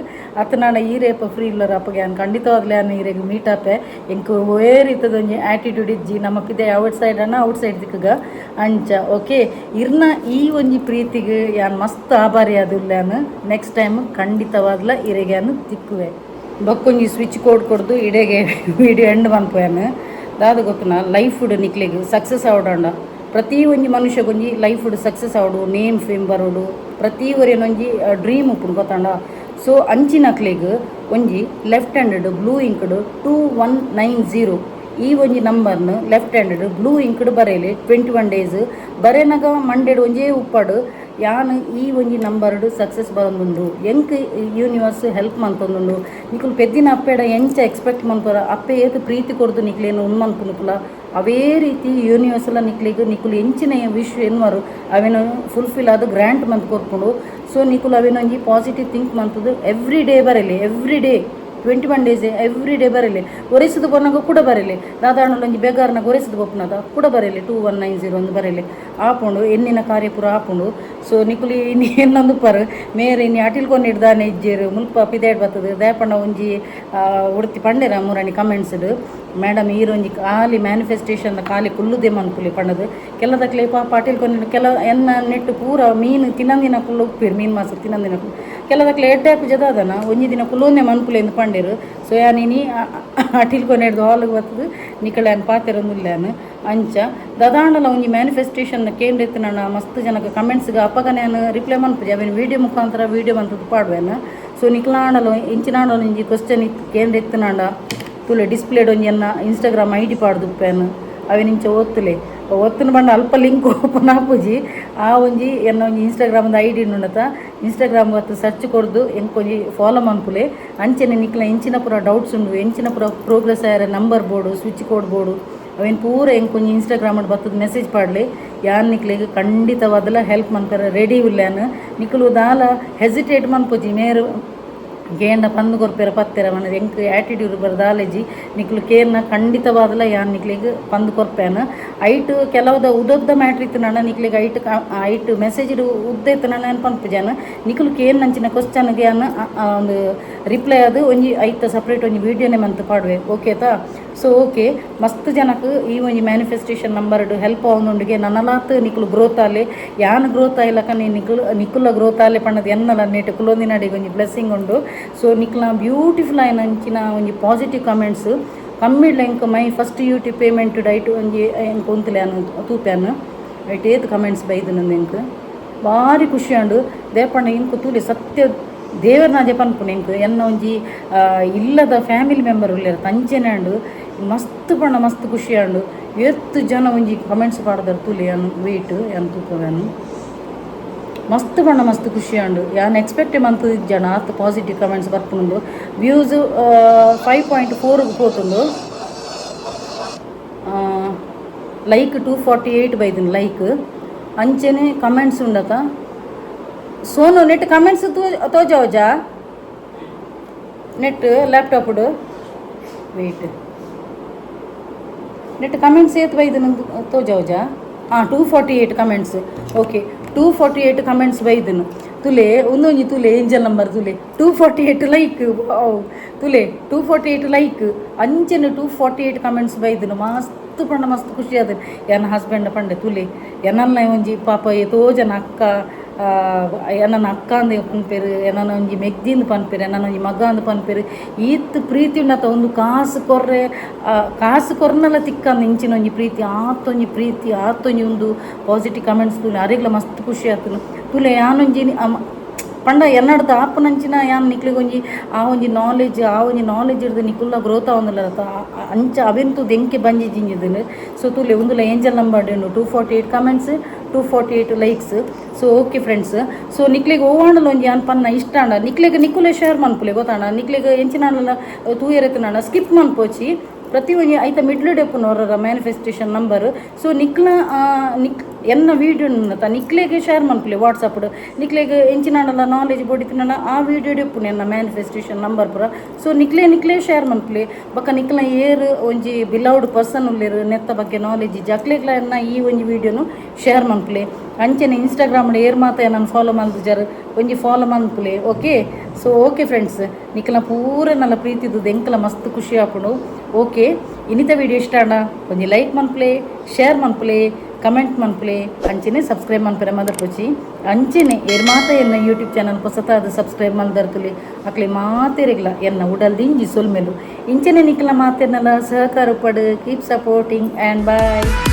ಅತ್ತನಾಡ ಈರೇಪ ಫ್ರೀ ಇಲ್ಲರ ಅಪ್ಪಗೆ ಯಾನು ಖಂಡಿತವಾದ್ಲ ಯಾನು ಈರೆಗೆ ಮೀಟ್ ಆಪೆ ಎಂಕು ಒಂಜಿ ಆ್ಯಟಿಟ್ಯೂಡ್ ಇಜ್ಜಿ ನಮ್ಮ ಪಿದೆ ಔಟ್ ಸೈಡ್ ದಿಕ್ಕಗ ಅಂಚ ಓಕೆ ಇರ್ನ ಈ ಒಂಜಿ ಪ್ರೀತಿಗೆ ಯಾನು ಮಸ್ತ್ ಆಭಾರಿ ಆದುಲ್ಲಾನು ನೆಕ್ಸ್ಟ್ ಟೈಮ್ ಖಂಡಿತವಾದ್ಲ ಇರೆಗೆ ಯಾನು ತಿಕ್ಕುವೆ ಬಕ್ಕೊಂಜಿ ಸ್ವಿಚ್ ಕೋಡ್ ಕೊಡ್ದು ಇಡೆಗೆ ವಿಡಿಯೋ ಎಂಡ್ ಮನ್ಪೋಯಾನು ದಾದ ಗೊತ್ತುನ ಲೈಫ್ ನಿಕ್ಲಿಗೆ ಸಕ್ಸಸ್ ಆವಡಂಡ ಪ್ರತಿ ಒಂಜಿ ಮನುಷ್ಯಗೊಂಜಿ ಲೈಫ್ ಸಕ್ಸಸ್ ಆವಡು ನೇಮ್ ಫೇಮ್ ಬರೋಡು ಪ್ರತಿ ಒರಿಯನೊಂಜಿ ಡ್ರೀಮ್ ಉಪ್ಪುಂಡು ಗೊತ್ತಾಂಡ ಸೊ ಅಂಚಿನಕ್ಲೆಗ್ ಒಂಜಿ ಲೆಫ್ಟ್ ಹ್ಯಾಂಡೆಡ್ ಬ್ಲೂ ಇಂಕ್ಡ್ 2190 ಈ ಒಂಜಿ ನಂಬರ್ನು ಲೆಫ್ಟ್ ಹ್ಯಾಂಡೆಡ್ ಬ್ಲೂ ಇಂಕ್ಡ್ ಬರೆಯಲಿ 21 ಡೇಸ್ ಬರೆನಗ ಮಂಡೆಡ್ ಒಂಜೇ ಉಪ್ಪಡು ಯಾನು ಈ ಒಂಜಿ ನಂಬರ್ಡು ಸಕ್ಸಸ್ ಬರೋದುಂಡು ಎಂಕ್ ಯೂನಿವರ್ಸ್ ಹೆಲ್ಪ್ ಮಂತೊಂದುಂಡು ನಿಕುಲು ಪೆದ್ದಿನ ಅಪ್ಪೆಡ ಎಂಚ ಎಕ್ಸ್ಪೆಕ್ಟ್ ಮನ್ಪರ ಅಪ್ಪೆ ಏತು ಪ್ರೀತಿ ಕೊರ್ದು ನಿಕ್ಲೇನು ಉನ್ಮನ್ಪುನುಕುಲ ಅವೇ ರೀತಿ ಯೂನಿವರ್ಸಲ್ಲ ನಿಕ್ಲು ಎಂಚಿನ ವಿಶ್ ಎನ್ವರು ಅವೇನು ಫುಲ್ಫಿಲ್ ಆದ ಗ್ರ್ಯಾಂಟ್ ಮಂತ್ ಕೊರ್ಪುಂಡು ಸೊ ನಿಕುಲು ಅವೇನೊಂಜಿ ಪಾಸಿಟಿವ್ ಥಿಂಕ್ ಮಂತದ್ದು ಎವ್ರಿ ಡೇ ಬರಲಿ every day 21 days every day ಬರಲಿ ಒರೆಸಿದು ಬನ್ನಾಗ ಕೂಡ ಬರಲಿ ದಾದಾಂಡಲ ಒಂಜಿ ಬೇಗಾರನಾಗ ಒರೆಸಿದು ಬಪ್ಪುನದ ಕೂಡ ಬರಲಿ 2190 ಒಂದು ಬರಲಿ ಆಪುಂಡು ಎನ್ನಿನ ಕಾರ್ಯಪುರ ಆಪುಂಡು ಸೊ ನಿಕುಲಿ ಇನ್ನು ಇನ್ನೊಂದು ಪರ್ ಮೇರೆ ಇನ್ನು ಅಟಿಲ್ಕೊಂಡು ಹಿಡ್ದಾನೆ ಇಜ್ಜೇರು ಮುಲ್ಪ ಪಿದಾಡ್ ಬರ್ತದೆ ದಯಪಂಡ ಒಂಜಿ ಉಡ್ತಿ ಪಂಡೆರ ಮೂರನಿ ಕಮೆಂಟ್ಸ್ಡು ಮೇಡಮ್ ಈರೊಂಜಿ ಖಾಲಿ ಮ್ಯಾನಿಫೆಸ್ಟೇಷನ್ ಖಾಲಿ ಕುಲ್ಲುದೆ ಮನ್ಪುಲಿ ಪಂಡದು ಕೆಲದಕ್ಲೆ ಪಾಪ ಅಟಿಲ್ಕೊಂಡು ಕೆಲ ಎನ್ನ ನೆಟ್ಟು ಪೂರ ಮೀನು ತಿನ್ನಂದಿನ ಕುಲ್ಲು ಉಪ್ಪಿರು ಮೀನು ಮಾಸ ತಿನ್ನಂದಿನ ಕೆಲದಕ್ಲೆ ಎಡ್ಡಾಪು ಜದಾದನ ಒಂಜಿ ದಿನ ಕುಲ್ಲೊಂದೆ ಮನ್ಪುಲೆ ಎಂದು ಪಂಡೇರು ಸೊ ಯಾನಿನಿ ಅಟಿಲ್ಕೊಂಡು ಹಿಡ್ದು ಹಾಲಿಗೆ ಬರ್ತದೆ ನಿಕಳೆ ಪಾತೆರೊಂದುಲ್ಲಾನು ಅಂಚ ದಾದಾಂಡಲ ಒಂಜಿ ಮ್ಯಾನಿಫೆಸ್ಟೇಷನ್ ಕೇಂದ್ರ ಎತ್ತಿನ ಮಸ್ತ್ ಜನಕ್ಕೆ ಕಮೆಂಟ್ಸ್ಗೆ ಅಪ್ಪಗ ನಾನು ರಿಪ್ಲೈ ಮನ್ಪುಜಿ ಅವೇನು ವೀಡಿಯೋ ಮುಖಾಂತರ ವೀಡಿಯೋ ಬಂತದ್ದು ಪಾಡುವೇನು. ಸೊ ನಿಕ್ಲಾಂಡಲು ಇಂಚಿನಾಂಡಲು ಒಂಜಿ ಕ್ವಶ್ಚನ್ ಇತ್ತು ಕೇಂದ್ರ ಎತ್ತಿನಾಂಡ ತುಲೆ ಡಿಸ್ಪ್ಲೇಡ್ ಒಂಜಿ ಎನ್ನ ಇನ್ಸ್ಟಾಗ್ರಾಮ್ ಐ ಡಿ ಪಾಡ್ದುಪ್ಪೇನು ಅವೇನು ಇಂಚ ಓದ್ತುಲೆ ಒತ್ತನ ಬಂಡ ಅಲ್ಪ ಲಿಂಕ್ ಓಪನ್ ಆಪುಜಿ ಆ ಒಂಜಿ ಎನ್ನ ಒಂಜಿ ಇನ್ಸ್ಟಾಗ್ರಾಮ್ದ ಐ ಡಿ ಉಂಡತ ಇನ್ಸ್ಟಾಗ್ರಾಮ್ ಹೊತ್ತು ಸರ್ಚ್ ಕೊರ್ದು ಎಂಕೊಂಜಿ ಫಾಲೋ ಮನ್ಪುಲೆ ಅಂಚೆನೆ ನಿಕ್ಲ ಎಂಚಿನ ಪೂರ ಡೌಟ್ಸ್ ಉಂಡು ಎಂಚಿನ ಪೂರ ಪ್ರೋಗ್ರೆಸ್ ಆಯರ number board switch code board ಅವೇನು ಪೂರ ಎಂಕೊಂಜಿ ಇನ್ಸ್ಟಾಗ್ರಾಮ್ ಬರ್ತದ ಮೆಸೇಜ್ ಪಾಡ್ಲಿ ಯಾನ್ ನಿಕ್ಲಿಗೆ ಖಂಡಿತವಾದಲ ಹೆಲ್ಪ್ ಮನ್ಪರ ರೆಡಿ ಉಲ್ಲಾನು ನಿಕ್ಲು ದಾಲ ಹೆಸಿಟೇಟ್ ಮನ್ಪುಜಿ ಮೇರು ಗೇಂಡ ಪಂದು ಕೊರ್ಪೆರ ಪತ್ತೆರ ಮನ ಎಂಕ್ ಆ್ಯಟಿಟ್ಯೂಡ್ ಬರ್ದಾಲೆಜಿ ನಿಕ್ಲು ಕೇರ್ನ ಖಂಡಿತವಾದಲ ಯಾನ್ ನಿಕ್ಲಿಗೆ ಪಂದು ಕೊರ್ಪೇನ ಐಟ್ ಕೆಲವುದ ಉದೊದ್ದ ಮ್ಯಾಟ್ರ್ ಇತ್ತು ನನ್ನ ನಿಕ್ಲಿಗೆ ಐಟ್ ಮೆಸೇಜ್ ಉದ್ದ ಇತ್ತು ನನ್ನ ಪನ್ಪುಜಾನ ನಿಕ್ಲು ಕೇರ್ ನಂಚಿನ ಕ್ವಶ್ಚನ್ಗೆ ಅನ್ನ ಒಂದು ರಿಪ್ಲೈ ಅದು ಒಂಜಿ ಐತ ಸಪ್ರೇಟ್ ಒಂಜಿ ವೀಡಿಯೋನೇ ಮಂತ್ ಪಾಡುವೆ ಓಕೆತಾ. ಸೊ ಓಕೆ ಮಸ್ತ್ ಜನಕ್ಕೆ ಈ ಒಂಜಿ ಮ್ಯಾನಿಫೆಸ್ಟೇಷನ್ ನಂಬರ್ಡು ಹೆಲ್ಪ್ ಆವೊಂದುಂಡಿಗೆ ನನ್ನಲಾತ್ ನಿಕ್ಲು ಗ್ರೋತ್ ಆಲೆ ಯಾನ್ ಗ್ರೋತ್ ಆಯ್ಲಕ ನಿಕ್ಲ ಗ್ರೋತ್ ಆಲೆ ಪಣ್ಣದು ಎನ್ನಲ ನೆಟ್ ಕುಲೊಂದಿನಡಿಗೆ ಒಂಜಿ ಬ್ಲೆಸ್ಸಿಂಗ್ ಉಂಡು. ಸೊ ನಿಕ್ಲ ಬ್ಯೂಟಿಫುಲ್ ಆಯ್ನ ಅಂಚಿನ ಒಂಜಿ ಪಾಸಿಟಿವ್ ಕಮೆಂಟ್ಸ್ ಕಮ್ಮಿಡ್ಲ ಎಂಕ್ ಮೈ ಫಸ್ಟ್ ಯೂಟ್ಯೂಬ್ ಪೇಮೆಂಟ್ ಡೈಟ್ ಒಂಜಿ ಎಂಕ್ ಒಂತಲೆ ಅನ್ನು ತೂಪ್ಯಾನು ಐಟ್ ಏತ್ ಕಮೆಂಟ್ಸ್ ಬೈದು ನಂದು ಎಂಕ್ ಭಾರಿ ಖುಷಿ ಉಂಡು ದೇಪಣ್ಣ ಇಂಕು ತೂಲೆ ಸತ್ಯ ದೇವರನಾಜೆ ಪನ್ಪುನ ಎಂಕ್ ಎನ್ನ ಒಂಜಿ ಇಲ್ಲದ ಫ್ಯಾಮಿಲಿ ಮೆಂಬರ್ ಉಳ್ಳೇರ ತಂಚೆನೆ ಉಂಡು ಮಸ್ತ್ ಪಣ್ಣ ಮಸ್ತ್ ಖುಷಿ ಉಂಡು ಎತ್ತು ಜನ ಒಂಜಿ ಕಮೆಂಟ್ಸ್ ಪಾಡ್ದಾರೆ ತೂಲೆ ಅನ್ನು ವೆಯ್ಟ್ ಏನು ತೂಕವೇನು ಮಸ್ತ್ ಪಣ್ಣ ಮಸ್ತ್ ಖುಷಿ ಉಂಡು ಯಾನ್ ಎಕ್ಸ್ಪೆಕ್ಟೇ ಮಂತ್ ಜನ ಆತ್ ಪಾಸಿಟಿವ್ ಕಮೆಂಟ್ಸ್ ಬರ್ಪುಂಡು. ವ್ಯೂಸ್ 5.4 ಪೋತುಂಡು ಲೈಕ್ 248 ಬೈದಿನ ಲೈಕ್ ಅಂಚೆನೆ ಕಮೆಂಟ್ಸ್ ಉಂಡತ ಸೋನು ನೆಟ್ ಕಮೆಂಟ್ಸ್ ತೋಜಾವಜಾ ನೆಟ್ ಲ್ಯಾಪ್ಟಾಪ್ಡು ವೆಯ್ಟ್ ನೆಟ್ ಕಮೆಂಟ್ಸ್ ಏತ್ ಬೈದಿನ ತೋಜಾವಜಾ 248 ಕಮೆಂಟ್ಸ್ ಓಕೆ 248 ಕಮೆಂಟ್ಸ್ ಬೈದನು ತುಲೆ ಒಂದೊಂಜಿ ತುಲೆ ಏಂಜಲ್ ನಂಬರ್ ತುಲೆ 248 ಲೈಕ್ ತುಲೆ 248 ಲೈಕ್ ಅಂಚೆನೆ 248 ಕಮೆಂಟ್ಸ್ ಬೈದನು ಮಸ್ತ್ ಪಂಡ ಮಸ್ತ್ ಖುಷಿ ಆದ ಎನ್ನ ಹಸ್ಬೆಂಡ್ ಪಂಡೆ ತುಲೆ ಎನ್ನ ಒಂಜಿ ಪಾಪ ಎತೋ ಜನ ಅಕ್ಕ ಎನ್ನ ಅಕ್ಕ ಅಂದ ಪನ್ಪೇರು ಎನ್ನ ಒಂಜಿ ಮೆಗ್ದಿಂದು ಪನ್ಪೇರು ಎನ್ನ ಒಂಜಿ ಮಗ ಅಂದು ಪನ್ಪೇರು ಈತ್ ಪ್ರೀತಿ ಉಂಡತ ಒಂದು ಕಾಸು ಕೊರ್ನೆಲ್ಲ ತಿಕ್ಕಂದು ಇಂಚಿನ ಒಂಜಿ ಪ್ರೀತಿ ಆತೊಂಜಿ ಪ್ರೀತಿ ಆತೊಂಜಿ ಒಂದು ಪಾಸಿಟಿವ್ ಕಮೆಂಟ್ಸ್ ತುಲೆ ಅರೆಗ್ಲ ಮಸ್ತ್ ಖುಷಿ ಆತನು ತುಲೆ ಯಾನೊಂಜಿ ಪಂಡ ಎನ್ನಡ್ದು ಆಪನಂಚಿನ ಯಾನ್ ನಿಕ್ಲಿಗೆ ಒಂಜಿ ಆ ಒಂಜಿ ನಾಲೆಜ್ ಹಿಡ್ದು ನಿಕುಲ್ಲ ಗ್ರೋತ್ ಆವೊಂದುಲ್ಲ ಅಂಚ ಅವೆಂತು ದೆಂಕೆ ಬಂಜಿ ಜಿಂಜಿದನು. ಸೊ ತುಲೆ ಒಂದುಲ angel number 248 comments 248 likes. So okay friends so ನಿಕ್ಲಿಗೆ ಓವಾಂಡಲ ಒಂಜಿ ಯಾನ್ ಪನ್ನ ಇಷ್ಟ ಅಂಡ ನಿಕ್ಲೆ ಶೇರ್ ಮನ್ಪುಲೆ ಗೊತ್ತಾಂಡ ನಿಕ್ಲಿಗೆ ಎಂಚಿನಾಂಡಲ ತೂಯರೆತ್ತನಾಂಡ ಸ್ಕಿಪ್ ಮನ್ಪೋಚಿ ಪ್ರತಿ ಒಂಜಿ ಐತ ಮಿಡ್ಲು ಡೆಪ್ಪುನವರ ಮ್ಯಾನಿಫೆಸ್ಟೇಷನ್ ನಂಬರ್. ಸೊ ನಿಕ್ಲ ಎನ್ನ ವೀಡಿಯೋ ನಿಕ್ಲೆಗೆ ಶೇರ್ ಮನ್ಪುಲೆ ವಾಟ್ಸಪ್ಡು ನಿಕ್ಲೆಗೆ ಎಂಚಿನಾಂಡಲ ನಾಲೆಜ್ ಬೋಡಿತ್ತಿನ ಆ ವೀಡಿಯೋ ಡೆಪ್ಪುನ ಎನ್ನ ಮ್ಯಾನಿಫೆಸ್ಟೇಷನ್ ನಂಬರ್ ಪೂರ. ಸೊ ನಿಕ್ಲೆ ಶೇರ್ ಮನ್ಪುಲೆ ಬೊಕ್ಕ ನಿಕ್ಲ ಏರ್ ಒಂಜಿ ಬಿಲೌಡ್ ಪರ್ಸನ್ ಉಳ್ಳೇರು ನೆತ್ತ ಬಗ್ಗೆ ನಾಲೆಜ್ ಜಕ್ಲೆಗ್ಲ ಎನ್ನ ಈ ಒಂಜಿ ವೀಡಿಯೋನು ಶೇರ್ ಮನ್ಪುಲೆ ಅಂಚೆನೆ ಇನ್ಸ್ಟಾಗ್ರಾಮ್ಡ್ ಏರ್ ಮಾತ ನಾನು ಫಾಲೋ ಮಲ್ದು ಜರ್ ಒಂಜಿ ಫಾಲೋ ಮನ್ಪುಲೆ ಓಕೆ. ಸೊ ಓಕೆ ಫ್ರೆಂಡ್ಸ್ ನಿಕ್ಲ ಪೂರ ನನ್ನ ಪ್ರೀತಿದು ಎಂಕಲ ಮಸ್ತ್ ಖುಷಿ ಆಪುಂಡು. ಓಕೆ ಇನ್ನಿತ ವೀಡಿಯೋ ಇಷ್ಟ ಅಣ್ಣ ಒಂಜಿ ಲೈಕ್ ಮನ್ಪುಲೆ ಶೇರ್ ಮನ್ಪುಲೆ ಕಮೆಂಟ್ ಮನ್ಪುಲೆ ಅಂಚೆನೆ ಸಬ್ಸ್ಕ್ರೈಬ್ ಮನ್ಪರೆ ಮದಪುಚಿ ಅಂಚೆನೆ ಏರ್ ಮಾತ ಎನ್ನ ಯೂಟ್ಯೂಬ್ ಚಾನಲ್ ಹೊಸತಾದ ಸಬ್ಸ್ಕ್ರೈಬ್ ಮಲ್ದರ್ತುಲೆ ಅಕ್ಲೆ ಮಾತೆರೆಗ್ಲ ಎನ್ನ ಉಡಲ್ದಿಂಜಿ ಸೊಲ್ಮೆಲು ಇಂಚೆನೆ ನಿಕ್ಲ ಮಾತೆರ್ನಲ ಸಹಕಾರ ಪಡ್ ಕೀಪ್ ಸಪೋರ್ಟಿಂಗ್ ಆ್ಯಂಡ್ ಬಾಯ್.